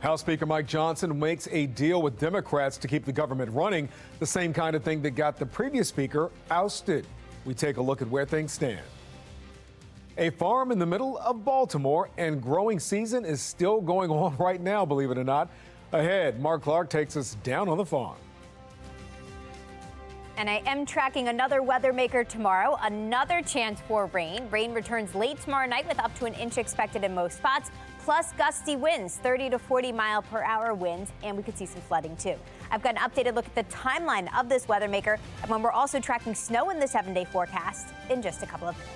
House Speaker Mike Johnson makes a deal with Democrats to keep the government running, the same kind of thing that got the previous speaker ousted. We take a look at where things stand. A farm in the middle of Baltimore, and growing season is still going on right now, believe it or not. Ahead, Mark Clark takes us down on the farm. And I am tracking another weather maker tomorrow. Another chance for rain. Rain returns late tomorrow night with up to an inch expected in most spots, plus gusty winds, 30 to 40 mile per hour winds, and we could see some flooding too. I've got an updated look at the timeline of this weather maker, and when we're also tracking snow in the 7-day forecast in just a couple of minutes.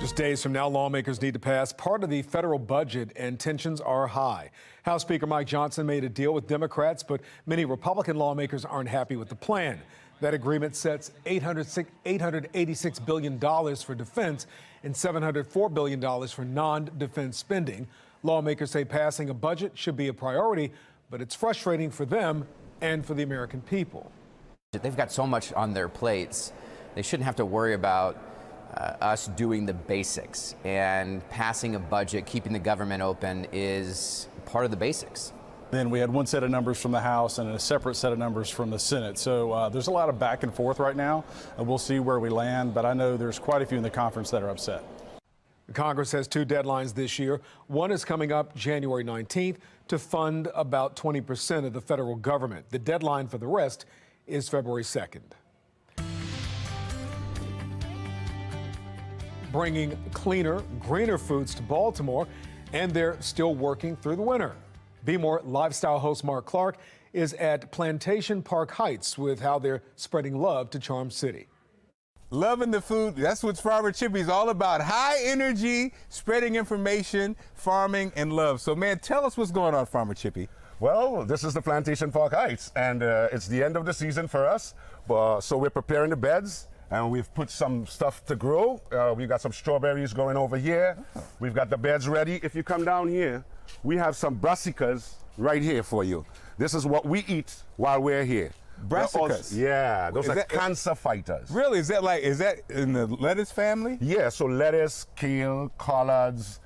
Just days from now, lawmakers need to pass part of the federal budget, and tensions are high. House Speaker Mike Johnson made a deal with Democrats, but many Republican lawmakers aren't happy with the plan. That agreement sets $886 billion for defense and $704 billion for non-defense spending. Lawmakers say passing a budget should be a priority, but it's frustrating for them and for the American people. They've got so much on their plates. They shouldn't have to worry about us doing the basics, and passing a budget, keeping the government open is part of the basics. Then we had one set of numbers from the House and a separate set of numbers from the Senate. So there's a lot of back and forth right now, and we'll see where we land. But I know there's quite a few in the conference that are upset. Congress has two deadlines this year. One is coming up January 19th to fund about 20% of the federal government. The deadline for the rest is February 2nd. Bringing cleaner, greener foods to Baltimore, and they're still working through the winter. Be More lifestyle host Mark Clark is at Plantation Park Heights with how they're spreading love to Charm City. Loving the food, that's what Farmer Chippy's all about. High energy, spreading information, farming, and love. So, man, tell us what's going on, Farmer Chippy. Well, this is the Plantation Park Heights, and it's the end of the season for us. So we're preparing the beds, and we've put some stuff to grow. We've got some strawberries growing over here. We've got the beds ready. If you come down here, we have some brassicas right here for you. This is what we eat while we're here. Brassicas? Yeah, those are cancer fighters. Really? Is that in the lettuce family? Yeah, so lettuce, kale, collards,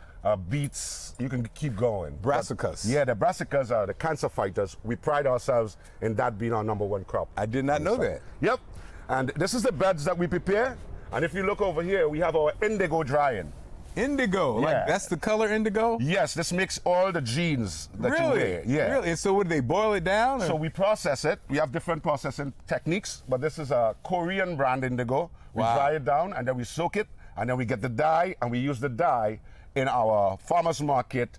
beets, you can keep going. Brassicas? Yeah, the brassicas are the cancer fighters. We pride ourselves in that being our #1 crop. I did not know that. Yep, and this is the beds that we prepare. And if you look over here, we have our indigo drying. Indigo? Yeah. Like that's the color indigo? Yes, this makes all the genes that you wear. Yeah. Really? And so would they boil it down? Or? So we process it. We have different processing techniques, but this is a Korean brand indigo. We dry it down and then we soak it, and then we get the dye, and we use the dye in our farmers market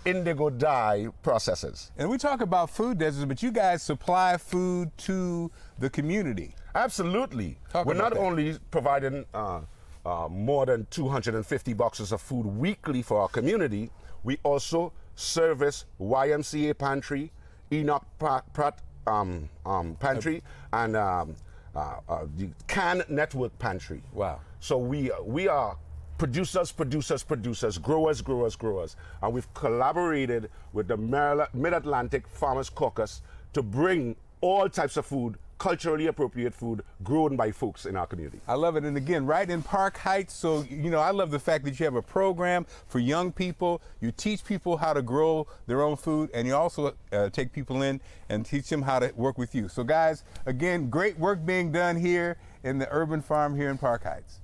indigo dye processes. And we talk about food deserts, but you guys supply food to the community. Absolutely. We're not only providing more than 250 boxes of food weekly for our community, we also service YMCA Pantry, Enoch Pratt Pantry, and the Can Network Pantry. Wow. So we are producers, growers, and we've collaborated with the Mid-Atlantic Farmers Caucus to bring all types of food, culturally appropriate food, grown by folks in our community. I love it. And again, right in Park Heights. So, you know, I love the fact that you have a program for young people. You teach people how to grow their own food, and you also take people in and teach them how to work with you. So, guys, again, great work being done here in the urban farm here in Park Heights.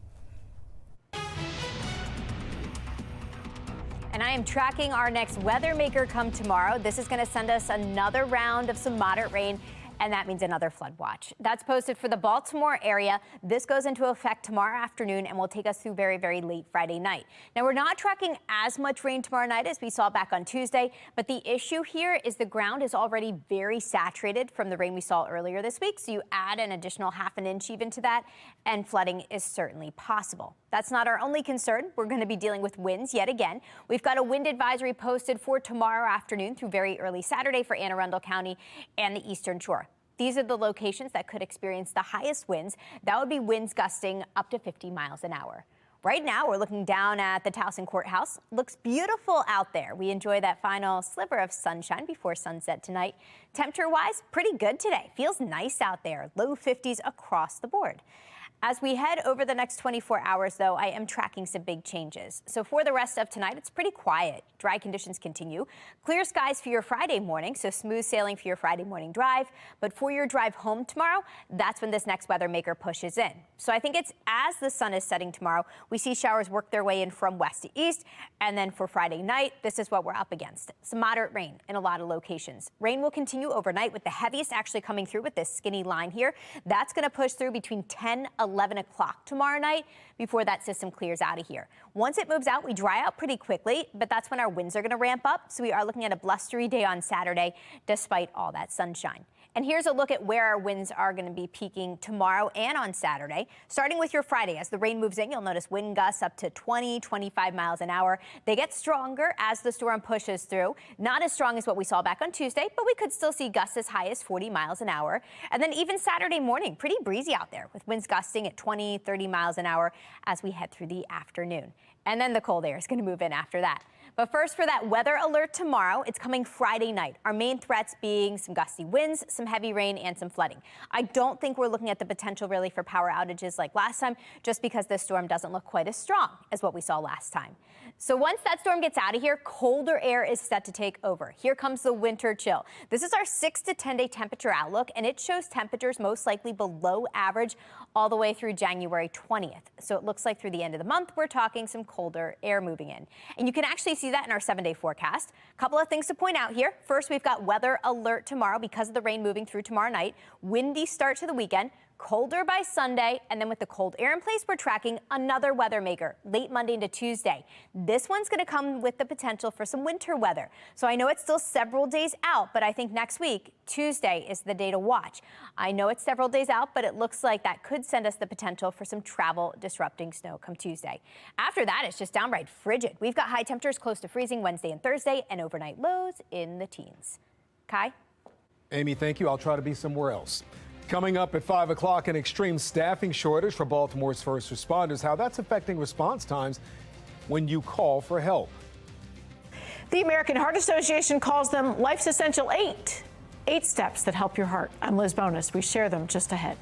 And I am tracking our next weather maker come tomorrow. This is going to send us another round of some moderate rain, and that means another flood watch. That's posted for the Baltimore area. This goes into effect tomorrow afternoon and will take us through very, very late Friday night. Now, we're not tracking as much rain tomorrow night as we saw back on Tuesday, but the issue here is the ground is already very saturated from the rain we saw earlier this week. So you add an additional ½ an inch even to that, and flooding is certainly possible. That's not our only concern. We're going to be dealing with winds yet again. We've got a wind advisory posted for tomorrow afternoon through very early Saturday for Anne Arundel County and the Eastern Shore. These are the locations that could experience the highest winds. That would be winds gusting up to 50 miles an hour. Right now, we're looking down at the Towson Courthouse. Looks beautiful out there. We enjoy that final sliver of sunshine before sunset tonight. Temperature-wise, pretty good today. Feels nice out there. Low 50s across the board. As we head over the next 24 hours, though, I am tracking some big changes. So for the rest of tonight, it's pretty quiet. Dry conditions continue. Clear skies for your Friday morning, so smooth sailing for your Friday morning drive. But for your drive home tomorrow, that's when this next weather maker pushes in. So I think it's as the sun is setting tomorrow, we see showers work their way in from west to east. And then for Friday night, this is what we're up against. Some moderate rain in a lot of locations. Rain will continue overnight, with the heaviest actually coming through with this skinny line here. That's going to push through between 10, 11 o'clock tomorrow night before that system clears out of here. Once it moves out, we dry out pretty quickly, but that's when our winds are going to ramp up. So we are looking at a blustery day on Saturday, despite all that sunshine. And here's a look at where our winds are going to be peaking tomorrow and on Saturday. Starting with your Friday, as the rain moves in, you'll notice wind gusts up to 20, 25 miles an hour. They get stronger as the storm pushes through. Not as strong as what we saw back on Tuesday, but we could still see gusts as high as 40 miles an hour. And then even Saturday morning, pretty breezy out there with winds gusting at 20, 30 miles an hour as we head through the afternoon. And then the cold air is going to move in after that. But first, for that weather alert tomorrow, it's coming Friday night. Our main threats being some gusty winds, some heavy rain, and some flooding. I don't think we're looking at the potential really for power outages like last time, just because this storm doesn't look quite as strong as what we saw last time. So once that storm gets out of here, colder air is set to take over. Here comes the winter chill. This is our 6 to 10 day temperature outlook, and it shows temperatures most likely below average all the way through January 20th. So it looks like through the end of the month, we're talking some colder air moving in. And you can actually see that in our 7-day forecast. A couple of things to point out here. First, we've got weather alert tomorrow because of the rain moving through tomorrow night. Windy start to the weekend. Colder by Sunday, and then with the cold air in place, we're tracking another weather maker late Monday into Tuesday. This one's going to come with the potential for some winter weather. So I know it's still several days out, but I think next week, Tuesday is the day to watch. I know it's several days out, but it looks like that could send us the potential for some travel disrupting snow come Tuesday. After that, it's just downright frigid. We've got high temperatures close to freezing Wednesday and Thursday, and overnight lows in the teens. Kai? Amy, thank you. I'll try to be somewhere else. Coming up at 5 o'clock, an extreme staffing shortage for Baltimore's first responders, how that's affecting response times when you call for help. The American Heart Association calls them life's essential 8 steps that help your heart. I'm Liz Bonus. We share them just ahead.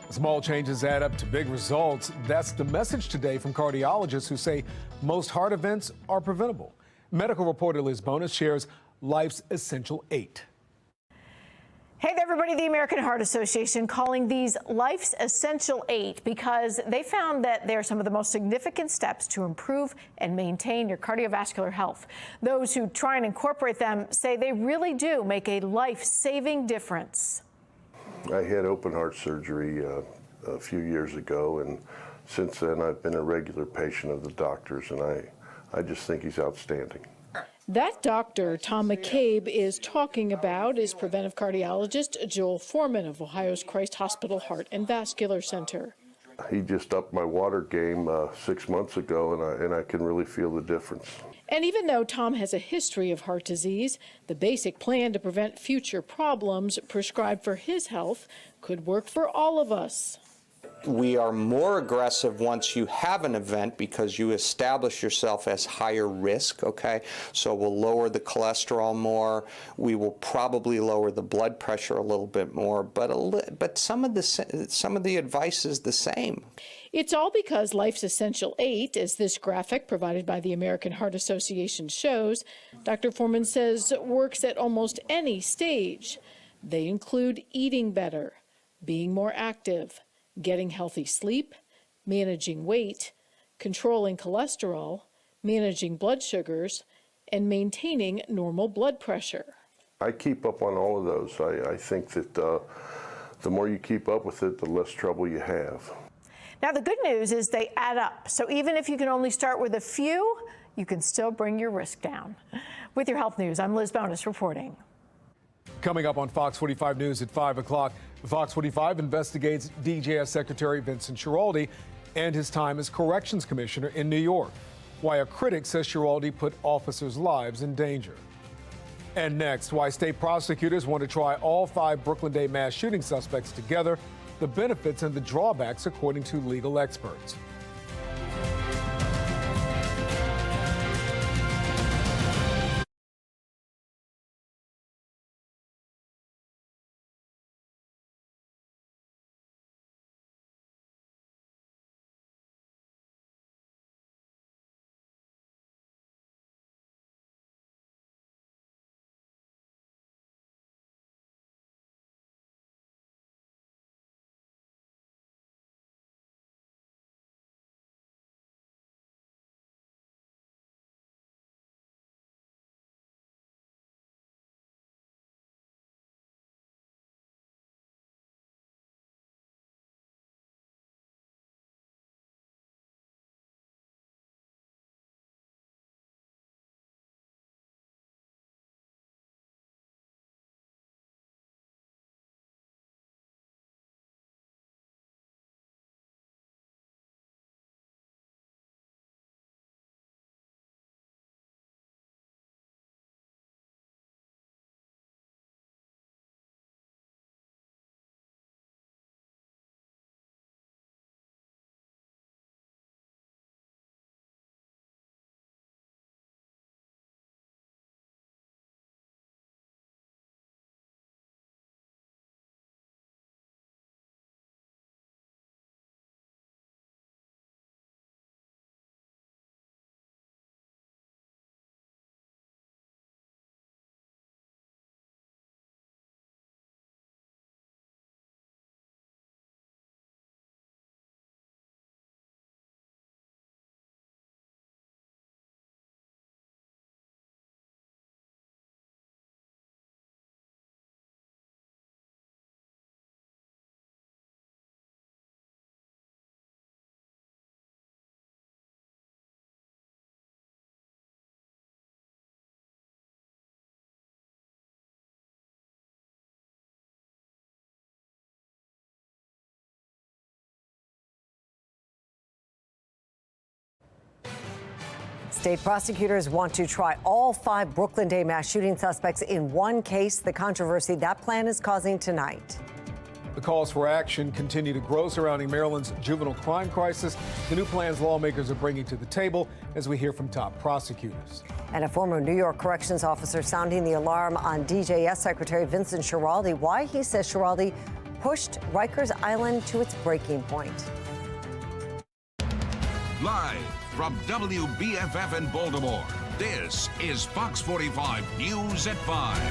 Small changes add up to big results. That's the message today from cardiologists who say most heart events are preventable. Medical reporter Liz Bonus shares life's essential 8. Hey there, everybody. The American Heart Association calling these life's essential 8 because they found that they're some of the most significant steps to improve and maintain your cardiovascular health. Those who try and incorporate them say they really do make a life-saving difference. I had open heart surgery a few years ago, and since then I've been a regular patient of the doctor's, and I just think he's outstanding. That doctor Tom McCabe is talking about is preventive cardiologist Joel Foreman of Ohio's Christ Hospital Heart and Vascular Center. He just upped my water game 6 months ago, and I can really feel the difference. And even though Tom has a history of heart disease, the basic plan to prevent future problems prescribed for his health could work for all of us. We are more aggressive once you have an event because you establish yourself as higher risk, okay? So we'll lower the cholesterol more. We will probably lower the blood pressure a little bit more, but some of the advice is the same. It's all because Life's Essential 8, as this graphic provided by the American Heart Association shows, Dr. Foreman says works at almost any stage. They include eating better, being more active, getting healthy sleep, managing weight, controlling cholesterol, managing blood sugars, and maintaining normal blood pressure. I keep up on all of those. I think that the more you keep up with it, the less trouble you have. Now, the good news is they add up. So even if you can only start with a few, you can still bring your risk down. With your health news, I'm Liz Bonus reporting. Coming up on Fox 45 News at 5 o'clock, Fox 45 investigates DJS Secretary Vincent Schiraldi and his time as Corrections Commissioner in New York. Why a critic says Schiraldi put officers' lives in danger. And next, why state prosecutors want to try all 5 Brooklyn Day mass shooting suspects together, the benefits and the drawbacks according to legal experts. State prosecutors want to try all 5 Brooklyn Day mass shooting suspects in one case. The controversy that plan is causing tonight. The calls for action continue to grow surrounding Maryland's juvenile crime crisis. The new plans lawmakers are bringing to the table as we hear from top prosecutors. And a former New York corrections officer sounding the alarm on DJS Secretary Vincent Schiraldi, why he says Schiraldi pushed Rikers Island to its breaking point. Live from WBFF in Baltimore, this is Fox 45 News at 5.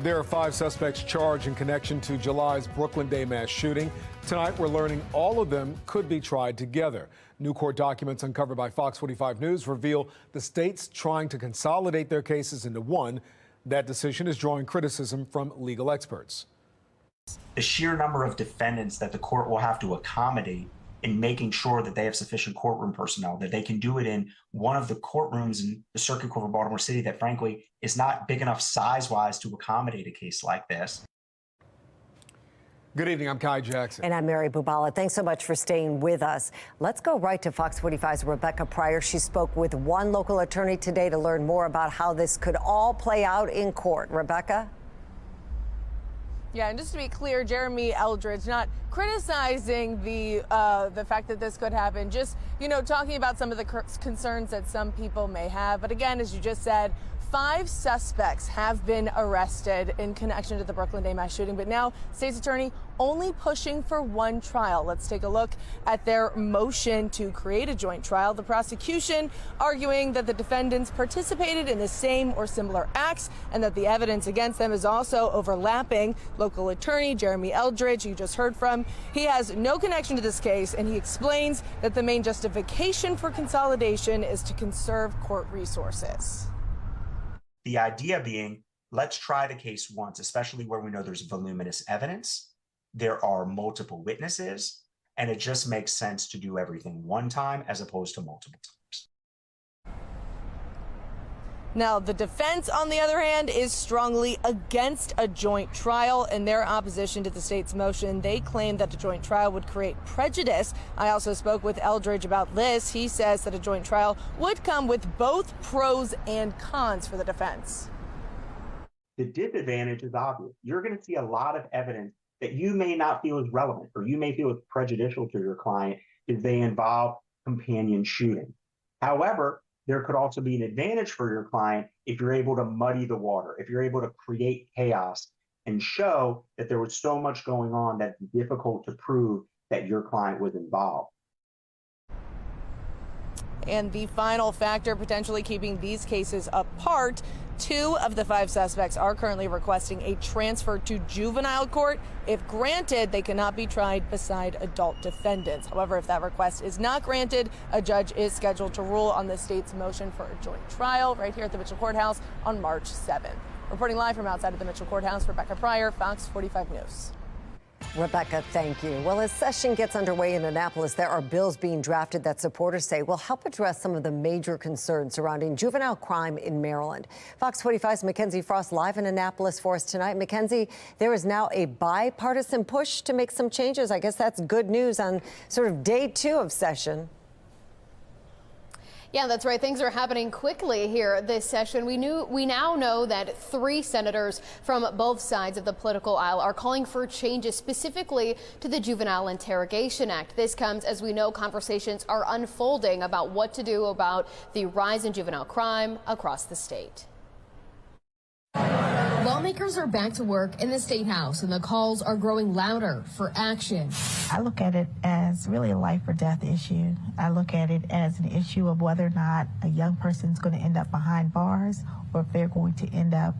There are 5 suspects charged in connection to July's Brooklyn Day mass shooting. Tonight, we're learning all of them could be tried together. New court documents uncovered by Fox 45 News reveal the states trying to consolidate their cases into one. That decision is drawing criticism from legal experts. The sheer number of defendants that the court will have to accommodate in making sure that they have sufficient courtroom personnel, that they can do it in one of the courtrooms in the Circuit Court of Baltimore City that frankly is not big enough size-wise to accommodate a case like this. Good evening, I'm Kai Jackson. And I'm Mary Bubala. Thanks so much for staying with us. Let's go right to Fox 45's Rebecca Pryor. She spoke with one local attorney today to learn more about how this could all play out in court. Rebecca? Yeah, and just to be clear, Jeremy Eldridge not criticizing the fact that this could happen, just, talking about some of the concerns that some people may have. But again, as you just said, 5 suspects have been arrested in connection to the Brooklyn Day mass shooting, but now state's attorney only pushing for one trial. Let's take a look at their motion to create a joint trial. The prosecution arguing that the defendants participated in the same or similar acts and that the evidence against them is also overlapping. Local attorney Jeremy Eldridge, you just heard from, he has no connection to this case, and he explains that the main justification for consolidation is to conserve court resources. The idea being, let's try the case once, especially where we know there's voluminous evidence, there are multiple witnesses, and it just makes sense to do everything one time as opposed to multiple times. Now, the defense, on the other hand, is strongly against a joint trial. In their opposition to the state's motion, they claim that a joint trial would create prejudice. I also spoke with Eldridge about this. He says that a joint trial would come with both pros and cons for the defense. The disadvantage is obvious. You're going to see a lot of evidence that you may not feel is relevant, or you may feel is prejudicial to your client if they involve companion shooting. However, there could also be an advantage for your client if you're able to muddy the water, if you're able to create chaos and show that there was so much going on that it's difficult to prove that your client was involved. And the final factor potentially keeping these cases apart, 2 of the 5 suspects are currently requesting a transfer to juvenile court. If granted, they cannot be tried beside adult defendants. However, if that request is not granted, a judge is scheduled to rule on the state's motion for a joint trial right here at the Mitchell Courthouse on March 7th. Reporting live from outside of the Mitchell Courthouse, Rebecca Pryor, Fox 45 News. Rebecca, thank you. Well, as session gets underway in Annapolis, there are bills being drafted that supporters say will help address some of the major concerns surrounding juvenile crime in Maryland. Fox 45's Mackenzie Frost live in Annapolis for us tonight. Mackenzie, there is now a bipartisan push to make some changes. I guess that's good news on sort of day 2 of session. Yeah, that's right. Things are happening quickly here this session. We now know that 3 senators from both sides of the political aisle are calling for changes specifically to the Juvenile Interrogation Act. This comes as we know conversations are unfolding about what to do about the rise in juvenile crime across the state. Lawmakers are back to work in the State House, and the calls are growing louder for action. I look at it as really a life or death issue. I look at it as an issue of whether or not a young person's going to end up behind bars or if they're going to end up,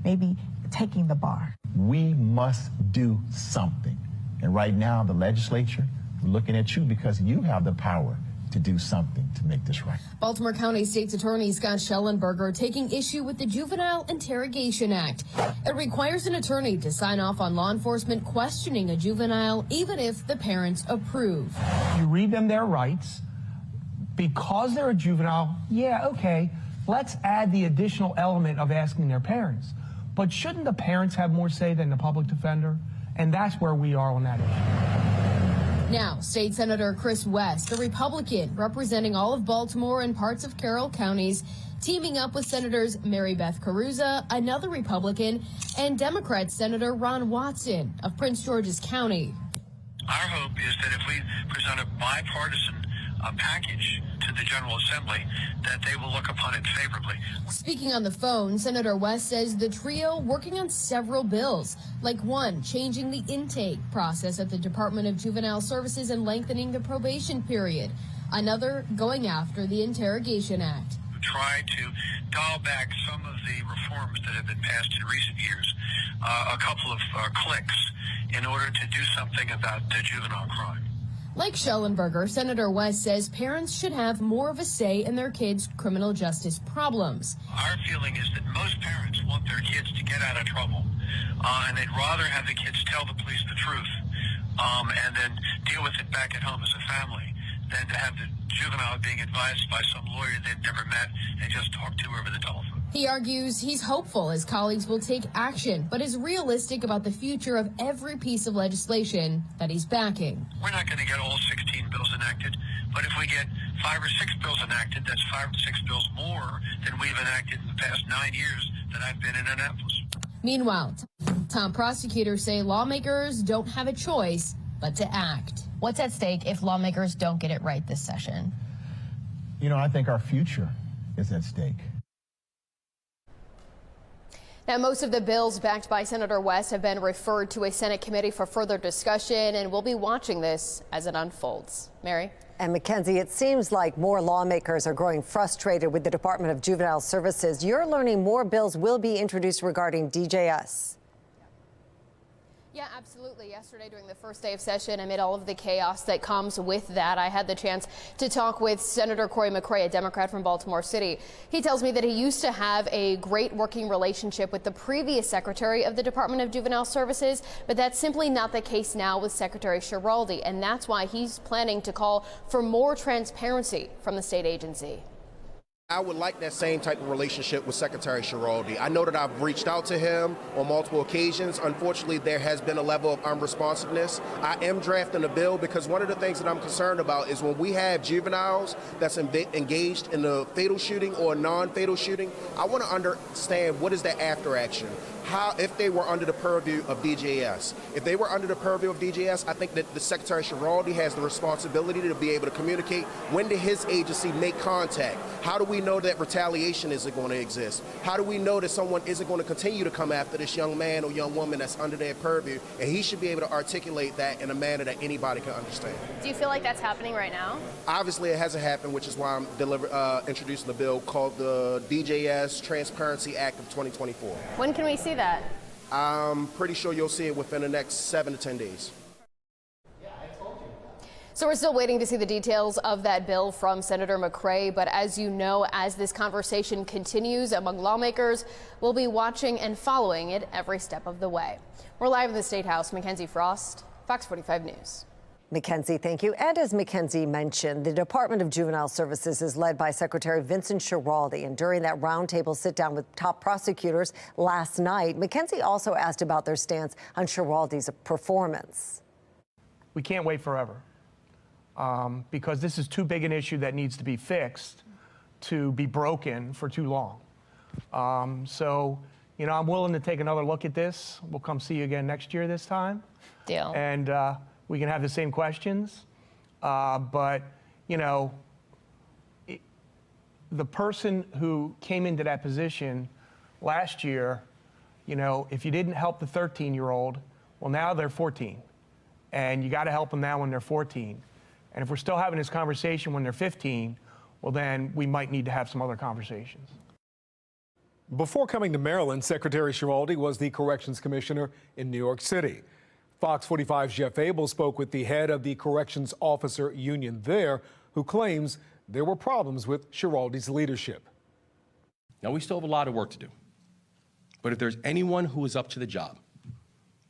maybe taking the bar. We must do something. And right now, the legislature, we're looking at you because you have the power to do something to make this right. Baltimore County State's Attorney Scott Schellenberger taking issue with the Juvenile Interrogation Act. It requires an attorney to sign off on law enforcement questioning a juvenile, even if the parents approve. You read them their rights. Because they're a juvenile, yeah, okay, let's add the additional element of asking their parents. But shouldn't the parents have more say than the public defender? And that's where we are on that issue. Now, State Senator Chris West, a Republican representing all of Baltimore and parts of Carroll counties, teaming up with Senators Mary Beth Caruza, another Republican, and Democrat Senator Ron Watson of Prince George's County. Our hope is that if we present a bipartisan package to the General Assembly, that they will look upon it favorably. Speaking on the phone, Senator West says the trio working on several bills, like one changing the intake process at the Department of Juvenile Services and lengthening the probation period, another going after the Interrogation Act. Try to dial back some of the reforms that have been passed in recent years, a couple of clicks, in order to do something about juvenile crime. Like Schellenberger, Senator West says parents should have more of a say in their kids' criminal justice problems. Our feeling is that most parents want their kids to get out of trouble. and they'd rather have the kids tell the police the truth and then deal with it back at home as a family than to have the juvenile being advised by some lawyer they've never met and just talked to over the telephone. He argues he's hopeful his colleagues will take action, but is realistic about the future of every piece of legislation that he's backing. We're not going to get all 16 bills enacted, but if we get 5 or 6 bills enacted, that's 5 or 6 bills more than we've enacted in the past 9 years that I've been in Annapolis. Meanwhile, top prosecutors say lawmakers don't have a choice but to act. What's at stake if lawmakers don't get it right this session? You know, I think our future is at stake. Now, most of the bills backed by Senator West have been referred to a Senate committee for further discussion, and we'll be watching this as it unfolds. Mary? And Mackenzie, it seems like more lawmakers are growing frustrated with the Department of Juvenile Services. You're learning more bills will be introduced regarding DJS. Yeah, absolutely. Yesterday, during the first day of session, amid all of the chaos that comes with that, I had the chance to talk with Senator Cory McCray, a Democrat from Baltimore City. He tells me that he used to have a great working relationship with the previous Secretary of the Department of Juvenile Services, but that's simply not the case now with Secretary Schiraldi, and that's why he's planning to call for more transparency from the state agency. I would like that same type of relationship with Secretary Schiraldi. I know that I've reached out to him on multiple occasions. Unfortunately, there has been a level of unresponsiveness. I am drafting a bill because one of the things that I'm concerned about is when we have juveniles that's engaged in a fatal shooting or a non-fatal shooting, I want to understand what is that after action. How, if they were under the purview of DJS. If they were under the purview of DJS, I think that the Secretary Schiraldi has the responsibility to be able to communicate when did his agency make contact. How do we know that retaliation isn't going to exist? How do we know that someone isn't going to continue to come after this young man or young woman that's under their purview? And he should be able to articulate that in a manner that anybody can understand. Do you feel like that's happening right now? Obviously, it hasn't happened, which is why I'm introducing the bill called the DJS Transparency Act of 2024. When can we see that? I'm pretty sure you'll see it within the next 7 to 10 days. So we're still waiting to see the details of that bill from Senator McCray. But as you know, as this conversation continues among lawmakers, we'll be watching and following it every step of the way. We're live in the State House. Mackenzie Frost, Fox 45 News. Mackenzie, thank you. And as Mackenzie mentioned, the Department of Juvenile Services is led by Secretary Vincent Schiraldi. And during that roundtable sit-down with top prosecutors last night, Mackenzie also asked about their stance on Schiraldi's performance. We can't wait forever because this is too big an issue that needs to be fixed to be broken for too long. So, you know, I'm willing to take another look at this. We'll come see you again next year this time. Deal. And we can have the same questions, but, you know, the person who came into that position last year, you know, if you didn't help the 13-year-old, well, now they're 14, and you got to help them now when they're 14. And if we're still having this conversation when they're 15, well, then we might need to have some other conversations. Before coming to Maryland, Secretary Schiraldi was the Corrections Commissioner in New York City. Fox 45's Jeff Abel spoke with the head of the Corrections Officer Union there, who claims there were problems with Schiraldi's leadership. Now, we still have a lot of work to do. But if there's anyone who is up to the job,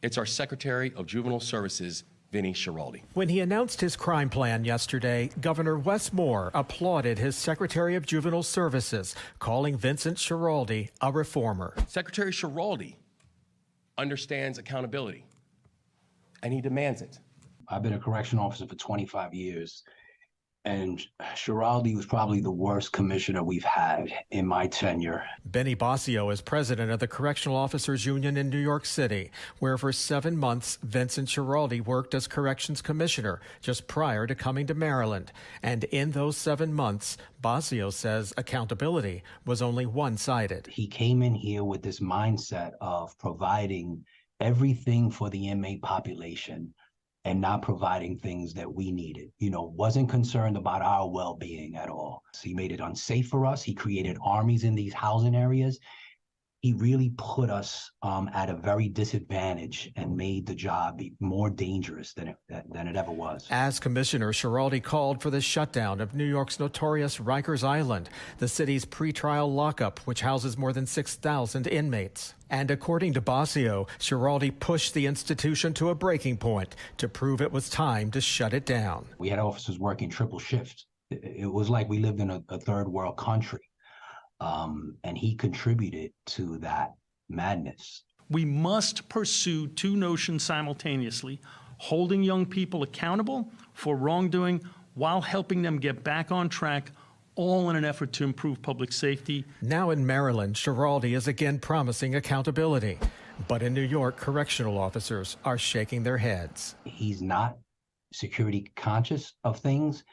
it's our Secretary of Juvenile Services, Vinny Schiraldi. When he announced his crime plan yesterday, Governor Wes Moore applauded his Secretary of Juvenile Services, calling Vincent Schiraldi a reformer. Secretary Schiraldi understands accountability, and he demands it. I've been a correction officer for 25 years, and Schiraldi was probably the worst commissioner we've had in my tenure. Benny Basio is president of the Correctional Officers Union in New York City, where for 7 months, Vincent Schiraldi worked as corrections commissioner just prior to coming to Maryland. And in those 7 months, Basio says accountability was only one-sided. He came in here with this mindset of providing everything for the inmate population and not providing things that we needed. You know, wasn't concerned about our well-being at all. So he made it unsafe for us. He created armies in these housing areas. he really put us at a very disadvantage and made the job more dangerous than it ever was. As Commissioner, Schiraldi called for the shutdown of New York's notorious Rikers Island, the city's pretrial lockup, which houses more than 6,000 inmates. And according to Basio, Schiraldi pushed the institution to a breaking point to prove it was time to shut it down. We had officers working triple shifts. It was like we lived in a third world country. And he contributed to that madness. We must pursue two notions simultaneously: holding young people accountable for wrongdoing while helping them get back on track, all in an effort to improve public safety. Now in Maryland, Schiraldi is again promising accountability. But in New York, correctional officers are shaking their heads. He's not security conscious of things.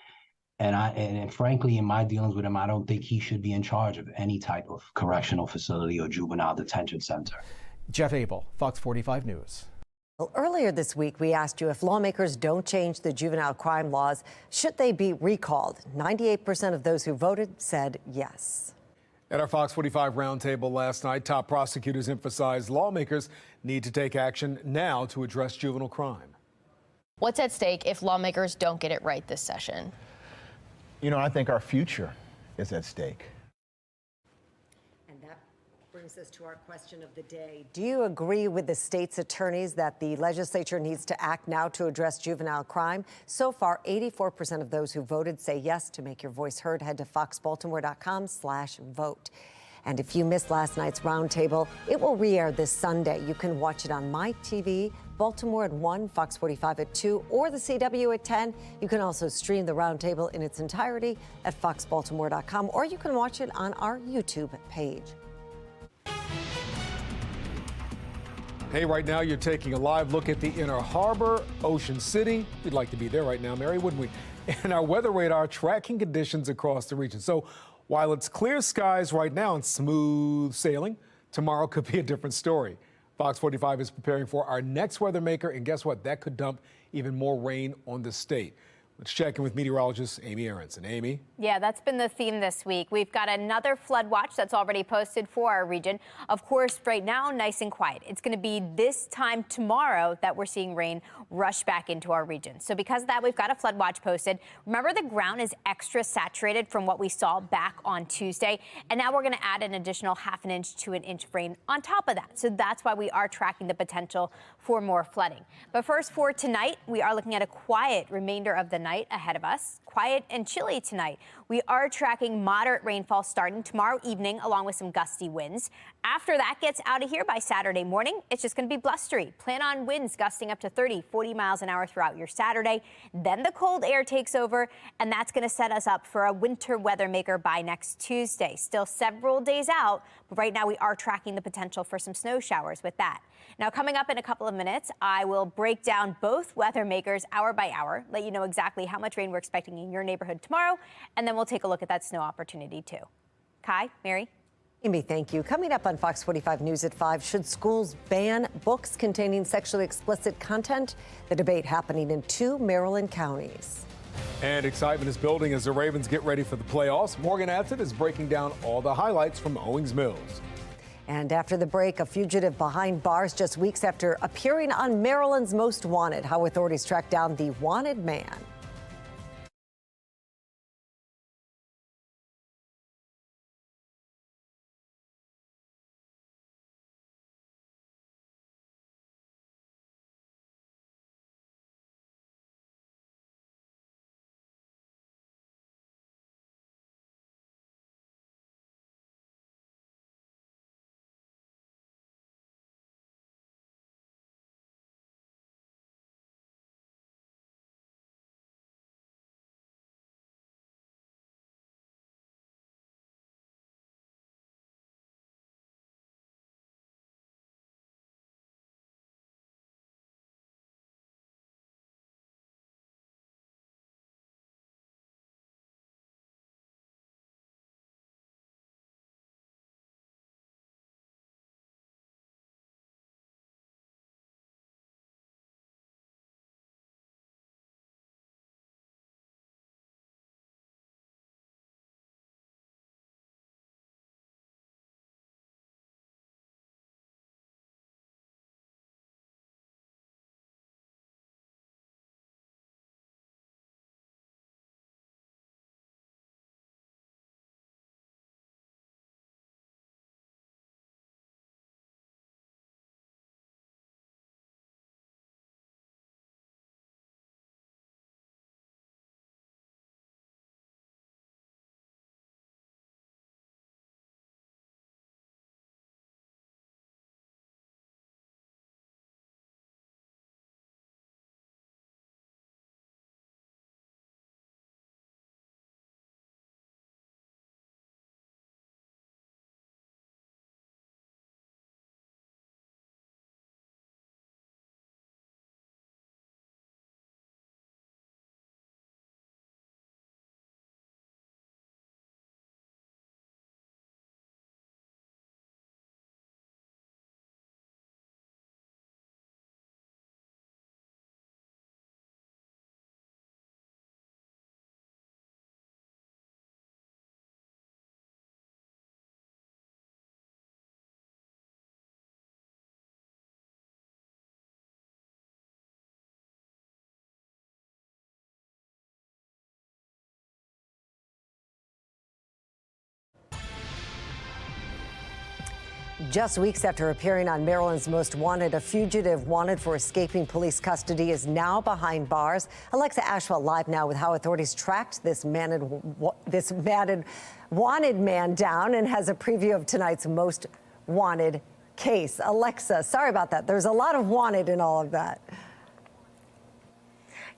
And frankly, in my dealings with him, I don't think he should be in charge of any type of correctional facility or juvenile detention center. Jeff Abel, Fox 45 News. Well, earlier this week, we asked you if lawmakers don't change the juvenile crime laws, should they be recalled? 98% of those who voted said yes. At our Fox 45 roundtable last night, top prosecutors emphasized lawmakers need to take action now to address juvenile crime. What's at stake if lawmakers don't get it right this session? You know, I think our future is at stake. And that brings us to our question of the day. Do you agree with the state's attorneys that the legislature needs to act now to address juvenile crime? So far, 84% of those who voted say yes. To make your voice heard, head to foxbaltimore.com/vote. And if you missed last night's roundtable, it will re-air this Sunday. You can watch it on My TV, Baltimore at 1, Fox 45 at 2, or the CW at 10. You can also stream the roundtable in its entirety at foxbaltimore.com, or you can watch it on our YouTube page. Hey, right now you're taking a live look at the Inner Harbor, Ocean City. We'd like to be there right now, Mary, wouldn't we? And our weather radar tracking conditions across the region. So while it's clear skies right now and smooth sailing, tomorrow could be a different story. Fox 45 is preparing for our next weather maker, and guess what? That could dump even more rain on the state. Let's check in with meteorologist Amy Aronson. Amy? Yeah, that's been the theme this week. We've got another flood watch that's already posted for our region. Of course, right now, nice and quiet. It's going to be this time tomorrow that we're seeing rain rush back into our region. So because of that, we've got a flood watch posted. Remember, the ground is extra saturated from what we saw back on Tuesday. And now we're going to add an additional ½ inch to an inch of rain on top of that. So that's why we are tracking the potential for more flooding. But first, for tonight, we are looking at a quiet remainder of the night ahead of us. Quiet and chilly tonight. We are tracking moderate rainfall starting tomorrow evening, along with some gusty winds. After that gets out of here by Saturday morning, it's just going to be blustery. Plan on winds gusting up to 30, 40 miles an hour throughout your Saturday. Then the cold air takes over, and that's going to set us up for a winter weather maker by next Tuesday. Still several days out, but right now we are tracking the potential for some snow showers with that. Now, coming up in a couple of minutes, I will break down both weather makers hour by hour, let you know exactly how much rain we're expecting in your neighborhood tomorrow, and then we'll take a look at that snow opportunity too. Kai, Mary? Amy, thank you. Coming up on Fox 45 News at 5, should schools ban books containing sexually explicit content? The debate happening in 2 Maryland counties. And excitement is building as the Ravens get ready for the playoffs. Morgan Adsit is breaking down all the highlights from Owings Mills. And after the break, a fugitive behind bars just weeks after appearing on Maryland's Most Wanted. How authorities track down the wanted man. Just weeks after appearing on Maryland's Most Wanted, a fugitive wanted for escaping police custody is now behind bars. Alexa Ashwell live now with how authorities tracked this wanted man down and has a preview of tonight's Most Wanted case. Alexa, sorry about that. There's a lot of wanted in all of that.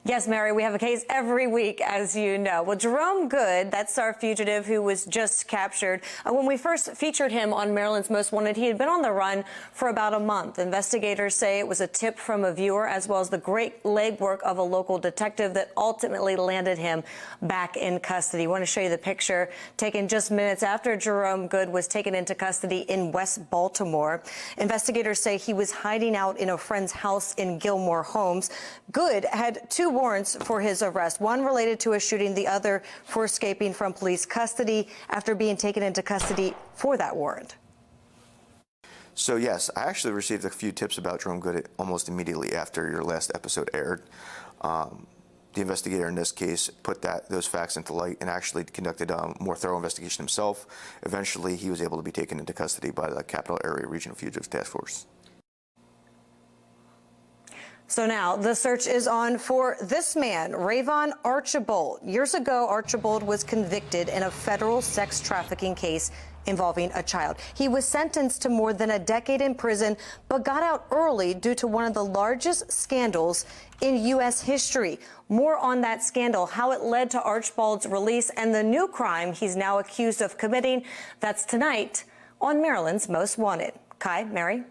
Yes, Mary, we have a case every week, as you know. Well, Jerome Good, that's our fugitive who was just captured. When we first featured him on Maryland's Most Wanted, he had been on the run for about a month. Investigators say it was a tip from a viewer, as well as the great legwork of a local detective that ultimately landed him back in custody. I want to show you the picture taken just minutes after Jerome Good was taken into custody in West Baltimore. Investigators say he was hiding out in a friend's house in Gilmore Homes. Good had two warrants for his arrest, one related to a shooting, the other for escaping from police custody after being taken into custody for that warrant. So yes, I actually received a few tips about Jerome Good almost immediately after your last episode aired. The investigator in this case put those facts into light and actually conducted a more thorough investigation himself. Eventually, he was able to be taken into custody by the Capital Area Regional Fugitives Task Force. So now the search is on for this man, Rayvon Archibald. Years ago, Archibald was convicted in a federal sex trafficking case involving a child. He was sentenced to more than a decade in prison, but got out early due to one of the largest scandals in U.S. history. More on that scandal, how it led to Archibald's release, and the new crime he's now accused of committing. That's tonight on Maryland's Most Wanted. Kai, Mary.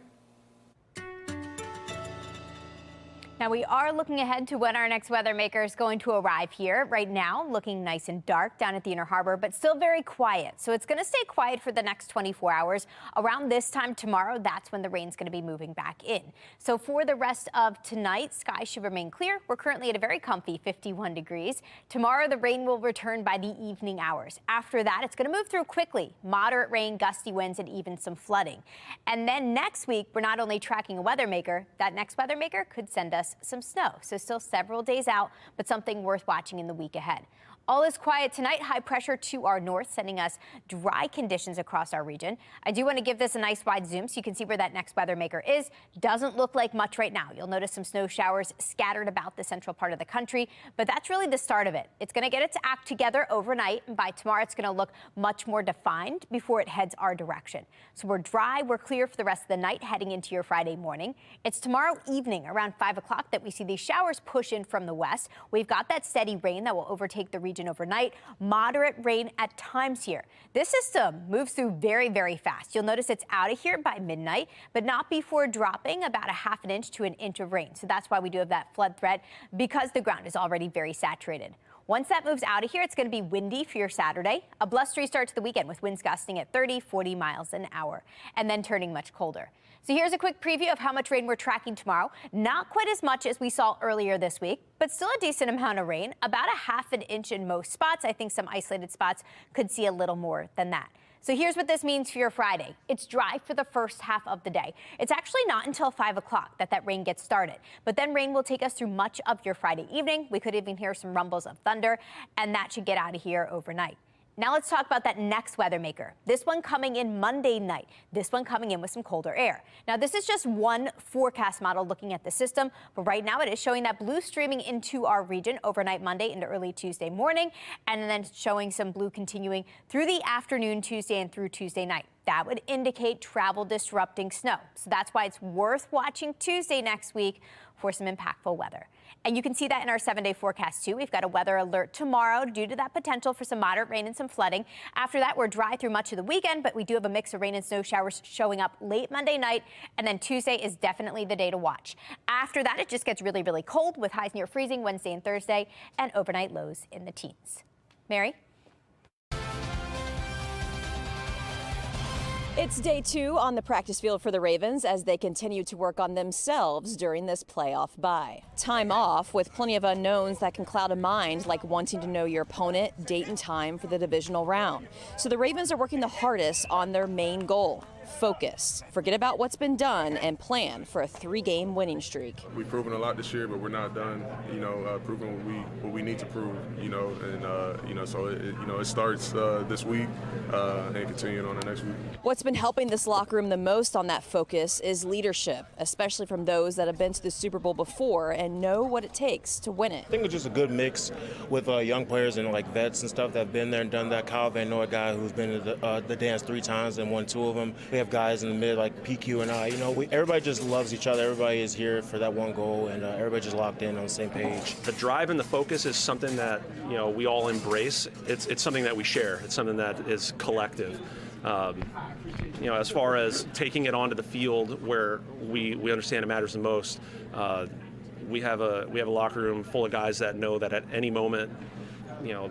Now, we are looking ahead to when our next weather maker is going to arrive here. Right now, looking nice and dark down at the Inner Harbor, but still very quiet. So it's going to stay quiet for the next 24 hours. Around this time tomorrow, that's when the rain's going to be moving back in. So for the rest of tonight, skies should remain clear. We're currently at a very comfy 51 degrees. Tomorrow, the rain will return by the evening hours. After that, it's going to move through quickly. Moderate rain, gusty winds, and even some flooding. And then next week, we're not only tracking a weather maker, that next weather maker could send us some snow. So still several days out, but something worth watching in the week ahead. All is quiet tonight. High pressure to our north, sending us dry conditions across our region. I do want to give this a nice wide zoom so you can see where that next weather maker is. Doesn't look like much right now. You'll notice some snow showers scattered about the central part of the country, but that's really the start of it. It's going to get its act together overnight, and by tomorrow it's going to look much more defined before it heads our direction. So we're dry, we're clear for the rest of the night heading into your Friday morning. It's tomorrow evening around 5 o'clock that we see these showers push in from the west. We've got that steady rain that will overtake the region overnight. Moderate rain at times here. This system moves through very, very fast. You'll notice it's out of here by midnight, but not before dropping about a ½ inch to an inch of rain. So that's why we do have that flood threat, because the ground is already very saturated. Once that moves out of here, it's going to be windy for your Saturday. A blustery start to the weekend with winds gusting at 30, 40 miles an hour, and then turning much colder. So here's a quick preview of how much rain we're tracking tomorrow. Not quite as much as we saw earlier this week, but still a decent amount of rain, about a ½ inch in most spots. I think some isolated spots could see a little more than that. So here's what this means for your Friday. It's dry for the first half of the day. It's actually not until 5 o'clock that rain gets started, but then rain will take us through much of your Friday evening. We could even hear some rumbles of thunder, and that should get out of here overnight. Now let's talk about that next weather maker. This one coming in Monday night. This one coming in with some colder air. Now this is just one forecast model looking at the system, but right now it is showing that blue streaming into our region overnight Monday into early Tuesday morning, and then showing some blue continuing through the afternoon Tuesday and through Tuesday night. That would indicate travel disrupting snow. So that's why it's worth watching Tuesday next week for some impactful weather. And you can see that in our 7-day forecast too. We've got a weather alert tomorrow due to that potential for some moderate rain and some flooding. After that, we're dry through much of the weekend, but we do have a mix of rain and snow showers showing up late Monday night. And then Tuesday is definitely the day to watch. After that, it just gets really, really cold with highs near freezing Wednesday and Thursday and overnight lows in the teens. Mary? It's day 2 on the practice field for the Ravens as they continue to work on themselves during this playoff bye. Time off with plenty of unknowns that can cloud a mind, like wanting to know your opponent, date and time for the divisional round. So the Ravens are working the hardest on their main goal, focus, forget about what's been done, and plan for a 3-game winning streak. We've proven a lot this year, but we're not done, proving what we need to prove, so it starts this week and continuing on the next week. What's been helping this locker room the most on that focus is leadership, especially from those that have been to the Super Bowl before and know what it takes to win it. I think it's just a good mix with young players and like vets and stuff that have been there and done that. Kyle Van Noy, a guy who's been to the dance 3 times and won 2 of them. We have guys in the mid like PQ and I. Everybody just loves each other. Everybody is here for that one goal, and everybody just locked in on the same page. The drive and the focus is something that we all embrace. It's something that we share. It's something that is collective. As far as taking it onto the field where we understand it matters the most, we have a locker room full of guys that know that at any moment,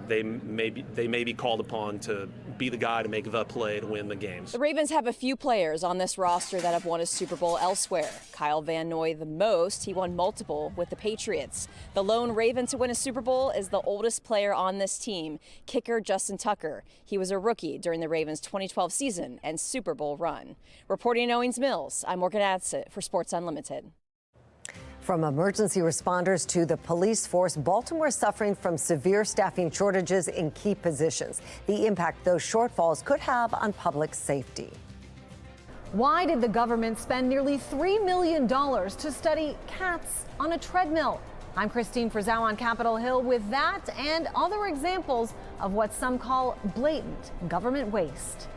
they may be called upon to be the guy to make the play to win the games. The Ravens have a few players on this roster that have won a Super Bowl elsewhere. Kyle Van Noy the most. He won multiple with the Patriots. The lone Raven to win a Super Bowl is the oldest player on this team, kicker Justin Tucker. He was a rookie during the Ravens' 2012 season and Super Bowl run. Reporting in Owings Mills, I'm Morgan Adsit for Sports Unlimited. From emergency responders to the police force, Baltimore is suffering from severe staffing shortages in key positions. The impact those shortfalls could have on public safety. Why did the government spend nearly $3 million to study cats on a treadmill? I'm Christine Frizzau on Capitol Hill with that and other examples of what some call blatant government waste.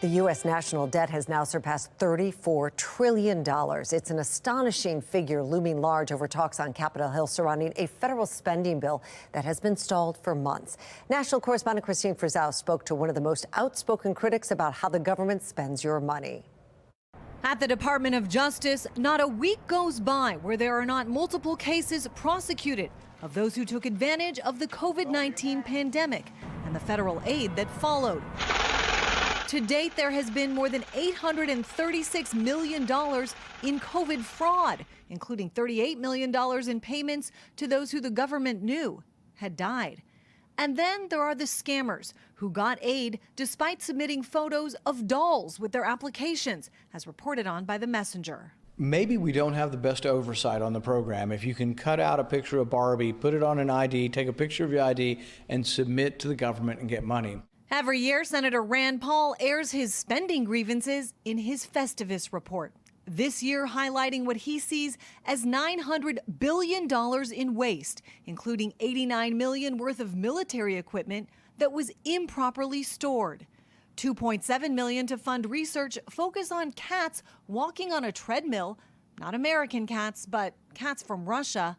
The U.S. national debt has now surpassed $34 trillion. It's an astonishing figure looming large over talks on Capitol Hill surrounding a federal spending bill that has been stalled for months. National correspondent Christine Frizzau spoke to one of the most outspoken critics about how the government spends your money. At the Department of Justice, not a week goes by where there are not multiple cases prosecuted of those who took advantage of the COVID-19 pandemic and the federal aid that followed. To date, there has been more than $836 million in COVID fraud, including $38 million in payments to those who the government knew had died. And then there are the scammers who got aid despite submitting photos of dolls with their applications, as reported on by The Messenger. Maybe we don't have the best oversight on the program. If you can cut out a picture of Barbie, put it on an ID, take a picture of your ID, and submit to the government and get money. Every year, Senator Rand Paul airs his spending grievances in his Festivus report. This year, highlighting what he sees as $900 billion in waste, including $89 million worth of military equipment that was improperly stored. $2.7 million to fund research focused on cats walking on a treadmill, not American cats, but cats from Russia,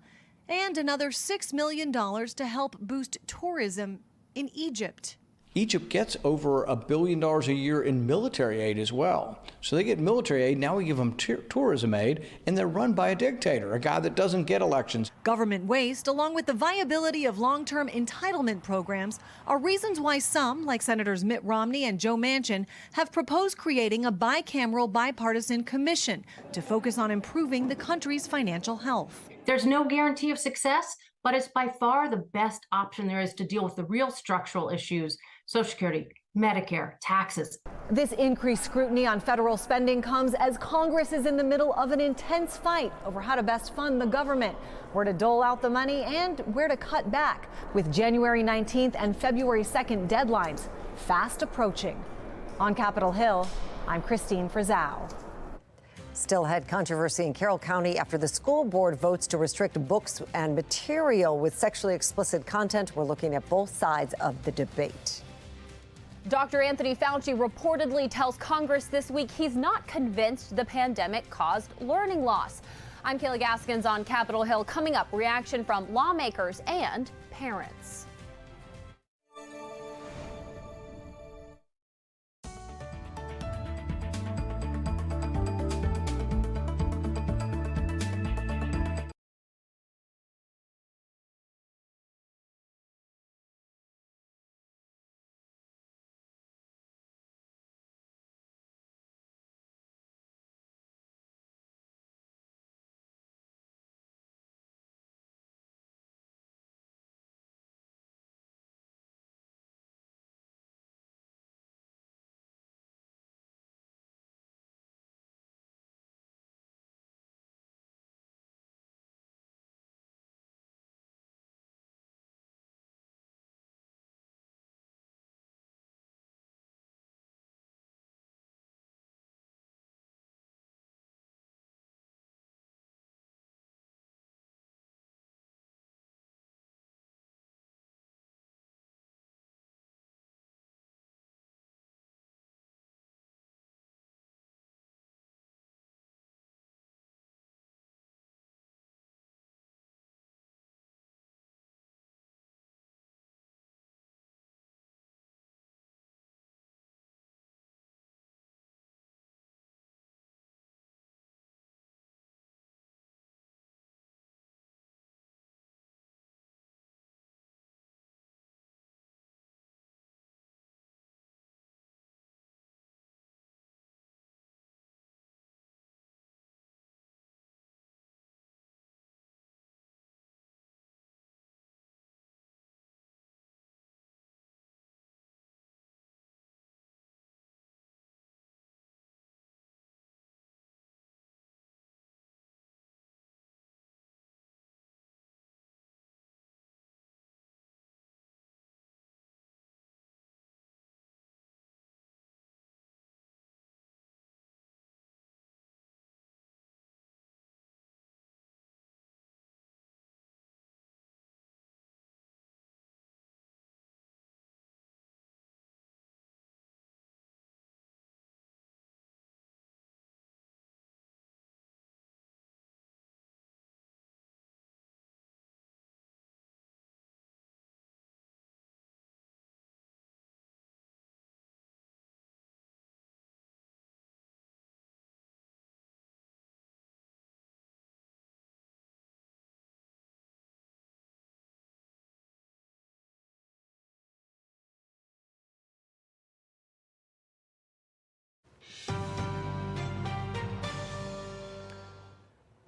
and another $6 million to help boost tourism in Egypt. Egypt gets over $1 billion a year in military aid as well. So they get military aid, now we give them tourism aid, and they're run by a dictator, a guy that doesn't get elections. Government waste, along with the viability of long-term entitlement programs, are reasons why some, like Senators Mitt Romney and Joe Manchin, have proposed creating a bicameral bipartisan commission to focus on improving the country's financial health. There's no guarantee of success, but it's by far the best option there is to deal with the real structural issues: Social Security, Medicare, taxes. This increased scrutiny on federal spending comes as Congress is in the middle of an intense fight over how to best fund the government, where to dole out the money, and where to cut back, with January 19th and February 2nd deadlines fast approaching. On Capitol Hill, I'm Christine Frizzau. Still had controversy in Carroll County after the school board votes to restrict books and material with sexually explicit content. We're looking at both sides of the debate. Dr. Anthony Fauci reportedly tells Congress this week he's not convinced the pandemic caused learning loss. I'm Kayla Gaskins on Capitol Hill. Coming up, reaction from lawmakers and parents.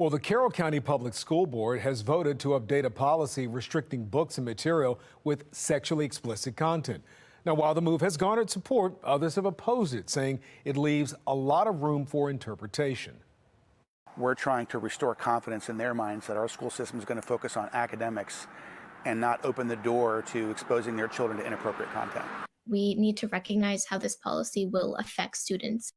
Well, the Carroll County Public School Board has voted to update a policy restricting books and material with sexually explicit content. Now, while the move has garnered support, others have opposed it, saying it leaves a lot of room for interpretation. We're trying to restore confidence in their minds that our school system is going to focus on academics and not open the door to exposing their children to inappropriate content. We need to recognize how this policy will affect students.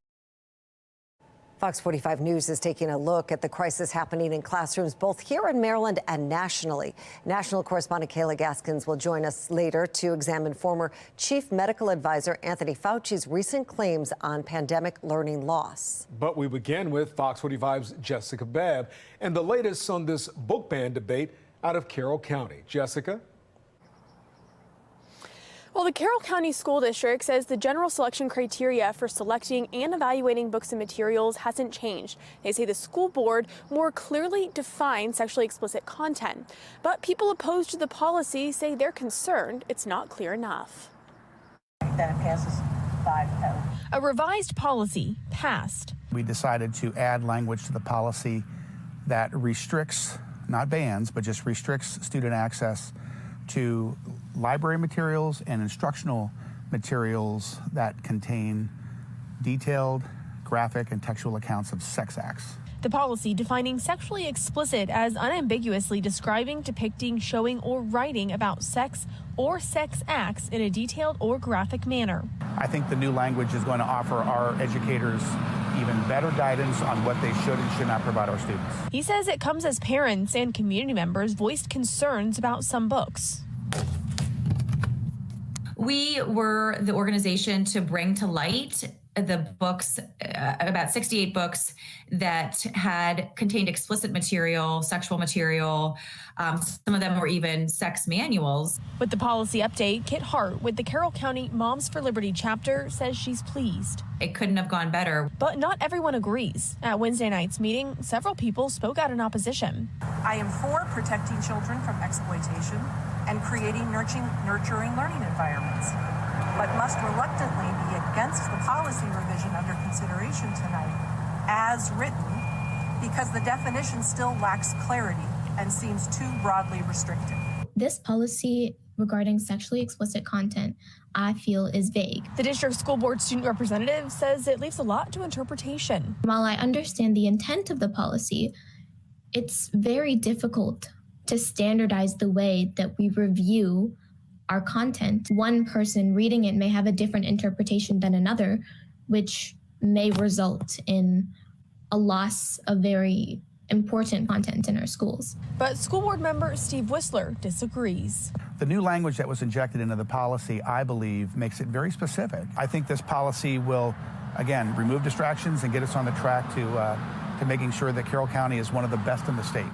Fox 45 News is taking a look at the crisis happening in classrooms both here in Maryland and nationally. National correspondent Kayla Gaskins will join us later to examine former Chief Medical Advisor Anthony Fauci's recent claims on pandemic learning loss. But we begin with Fox 45's Jessica Babb and the latest on this book ban debate out of Carroll County. Jessica? Well, the Carroll County School District says the general selection criteria for selecting and evaluating books and materials hasn't changed. They say the school board more clearly defines sexually explicit content. But people opposed to the policy say they're concerned it's not clear enough. That passes 5-0. A revised policy passed. We decided to add language to the policy that restricts, not bans, but just restricts student access to library materials and instructional materials that contain detailed, graphic, and textual accounts of sex acts. The policy defining sexually explicit as unambiguously describing, depicting, showing, or writing about sex or sex acts in a detailed or graphic manner. I think the new language is going to offer our educators even better guidance on what they should and should not provide our students. He says it comes as parents and community members voiced concerns about some books. We were the organization to bring to light the books, about 68 books that had contained explicit material, sexual material. Some of them were even sex manuals. With the policy update, Kit Hart with the Carroll County Moms for Liberty chapter says she's pleased. It couldn't have gone better. But not everyone agrees. At Wednesday night's meeting, several people spoke out in opposition. I am for protecting children from exploitation and creating nurturing learning environments, but must reluctantly be against the policy revision under consideration tonight as written because the definition still lacks clarity and seems too broadly restricted. This policy regarding sexually explicit content, I feel, is vague. The district school board student representative says it leaves a lot to interpretation. While I understand the intent of the policy, it's very difficult to standardize the way that we review our content. One person reading it may have a different interpretation than another, which may result in a loss of very important content in our schools. But school board member Steve Whistler disagrees. The new language that was injected into the policy, I believe, makes it very specific. I think this policy will, again, remove distractions and get us on the track to making sure that Carroll County is one of the best in the state.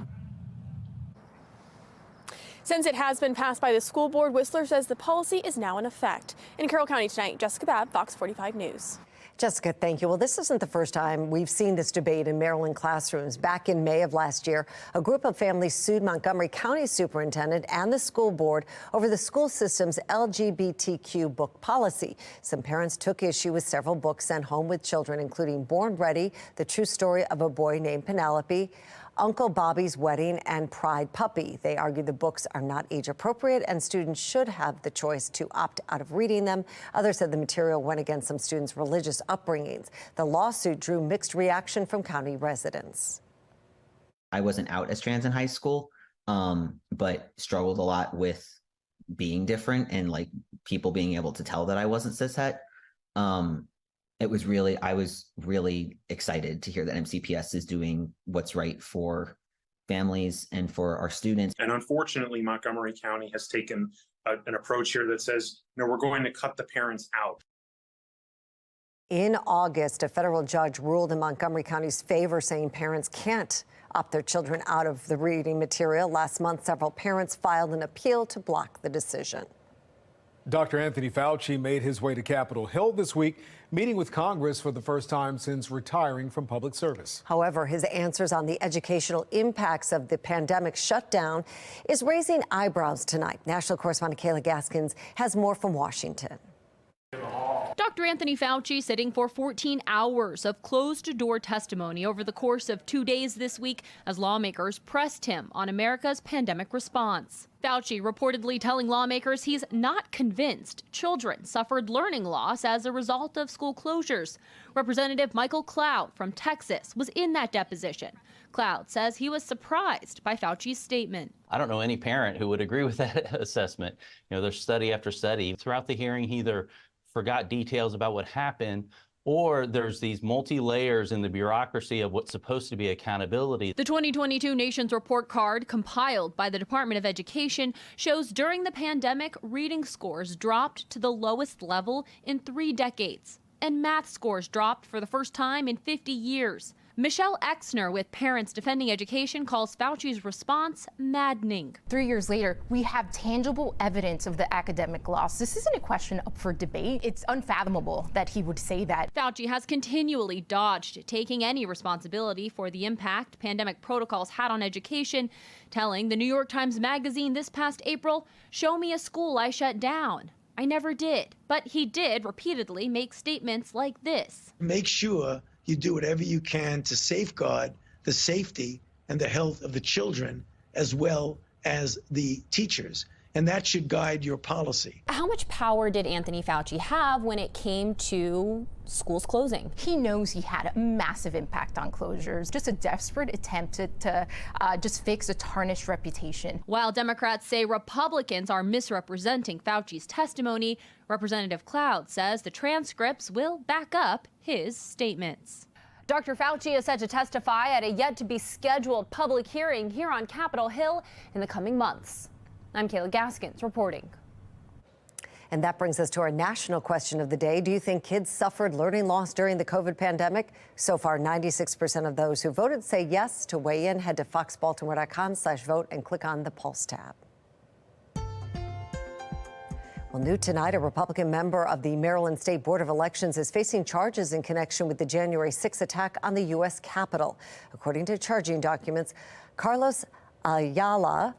Since it has been passed by the school board, Whistler says the policy is now in effect. In Carroll County tonight, Jessica Babb, Fox 45 News. Jessica, thank you. Well, this isn't the first time we've seen this debate in Maryland classrooms. Back in May of last year, a group of families sued Montgomery County superintendent and the school board over the school system's LGBTQ book policy. Some parents took issue with several books sent home with children, including Born Ready, The True Story of a Boy Named Penelope, Uncle Bobby's Wedding, and Pride Puppy. They argue the books are not age appropriate and students should have the choice to opt out of reading them. Others said the material went against some students' religious upbringings. The lawsuit drew mixed reaction from county residents. I wasn't out as trans in high school, but struggled a lot with being different and like people being able to tell that I wasn't cishet. I was really excited to hear that MCPS is doing what's right for families and for our students. And unfortunately, Montgomery County has taken an approach here that says, no, we're going to cut the parents out. In August, a federal judge ruled in Montgomery County's favor, saying parents can't opt their children out of the reading material. Last month, several parents filed an appeal to block the decision. Dr. Anthony Fauci made his way to Capitol Hill this week, meeting with Congress for the first time since retiring from public service. However, his answers on the educational impacts of the pandemic shutdown is raising eyebrows tonight. National correspondent Kayla Gaskins has more from Washington. Dr. Anthony Fauci sitting for 14 hours of closed-door testimony over the course of 2 days this week as lawmakers pressed him on America's pandemic response. Fauci reportedly telling lawmakers he's not convinced children suffered learning loss as a result of school closures. Representative Michael Cloud from Texas was in that deposition. Cloud says he was surprised by Fauci's statement. I don't know any parent who would agree with that assessment. You know, there's study after study. Throughout the hearing, he either forgot details about what happened, or there's these multi-layers in the bureaucracy of what's supposed to be accountability. The 2022 Nations Report Card, compiled by the Department of Education, shows during the pandemic, reading scores dropped to the lowest level in 3 decades, and math scores dropped for the first time in 50 years. Michelle Exner with Parents Defending Education calls Fauci's response maddening. 3 years later, we have tangible evidence of the academic loss. This isn't a question up for debate. It's unfathomable that he would say that. Fauci has continually dodged taking any responsibility for the impact pandemic protocols had on education, telling the New York Times Magazine this past April, "Show me a school I shut down. I never did." But he did repeatedly make statements like this. Make sure you do whatever you can to safeguard the safety and the health of the children as well as the teachers. And that should guide your policy. How much power did Anthony Fauci have when it came to schools closing? He knows he had a massive impact on closures, just a desperate attempt to just fix a tarnished reputation. While Democrats say Republicans are misrepresenting Fauci's testimony, Representative Cloud says the transcripts will back up his statements. Dr. Fauci is set to testify at a yet-to-be-scheduled public hearing here on Capitol Hill in the coming months. I'm Kayla Gaskins reporting. And that brings us to our national question of the day. Do you think kids suffered learning loss during the COVID pandemic? So far, 96% of those who voted say yes. To weigh in, head to foxbaltimore.com/vote and click on the Pulse tab. Well, new tonight, a Republican member of the Maryland State Board of Elections is facing charges in connection with the January 6th attack on the U.S. Capitol. According to charging documents, Carlos Ayala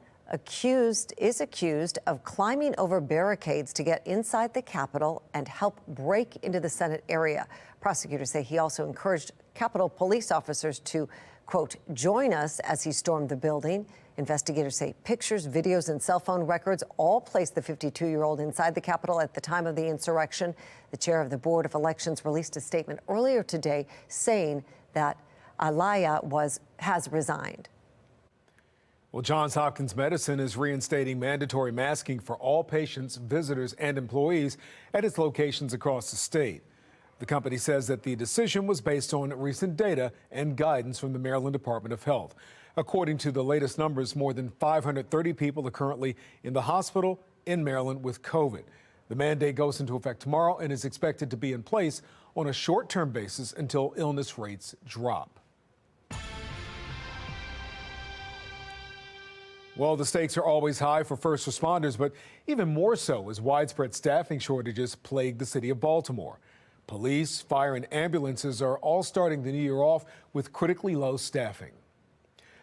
is accused of climbing over barricades to get inside the Capitol and help break into the Senate area. Prosecutors say he also encouraged Capitol police officers to, quote, join us as he stormed the building. Investigators say pictures, videos, and cell phone records all place the 52-year-old inside the Capitol at the time of the insurrection. The chair of the Board of Elections released a statement earlier today saying that Alaya has resigned. Well, Johns Hopkins Medicine is reinstating mandatory masking for all patients, visitors, and employees at its locations across the state. The company says that the decision was based on recent data and guidance from the Maryland Department of Health. According to the latest numbers, more than 530 people are currently in the hospital in Maryland with COVID. The mandate goes into effect tomorrow and is expected to be in place on a short-term basis until illness rates drop. Well, the stakes are always high for first responders, but even more so as widespread staffing shortages plague the city of Baltimore. Police, fire, and ambulances are all starting the new year off with critically low staffing.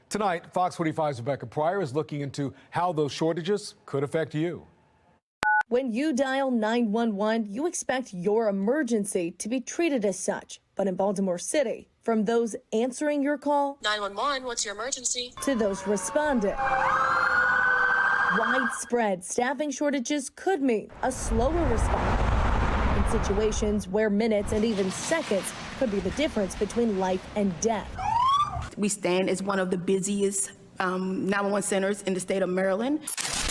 Tonight, Fox 45's Rebecca Pryor is looking into how those shortages could affect you. When you dial 911, you expect your emergency to be treated as such. But in Baltimore City, from those answering your call, 911, what's your emergency? To those responding, widespread staffing shortages could mean a slower response in situations where minutes and even seconds could be the difference between life and death. We stand as one of the busiest 911 centers in the state of Maryland.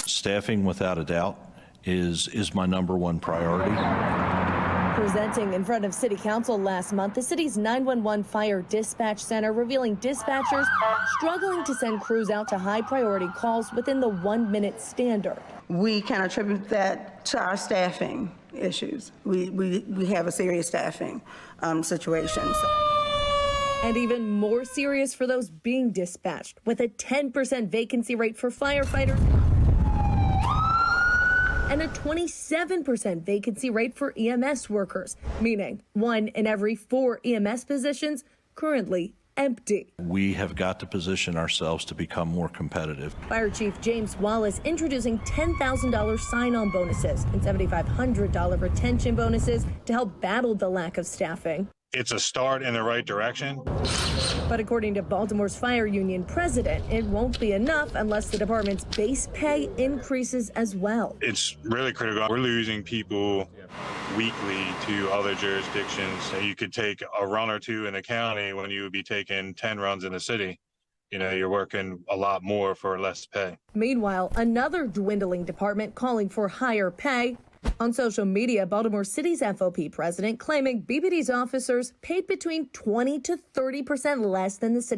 Staffing, without a doubt, is my number one priority. Presenting in front of City Council last month, the city's 911 Fire Dispatch Center revealing dispatchers struggling to send crews out to high-priority calls within the 1-minute standard. We can attribute that to our staffing issues. We have a serious staffing situation. And even more serious for those being dispatched, with a 10% vacancy rate for firefighters and a 27% vacancy rate for EMS workers, meaning 1 in every 4 EMS positions currently empty. We have got to position ourselves to become more competitive. Fire Chief James Wallace introducing $10,000 sign-on bonuses and $7,500 retention bonuses to help battle the lack of staffing. It's a start in the right direction. But according to Baltimore's fire union president, it won't be enough unless the department's base pay increases as well. It's really critical. We're losing people weekly to other jurisdictions. You could take a run or two in the county when you would be taking 10 runs in the city. You know, you're working a lot more for less pay. Meanwhile, another dwindling department calling for higher pay. On social media, Baltimore City's FOP president claiming BPD's officers paid between 20 to 30% less than the city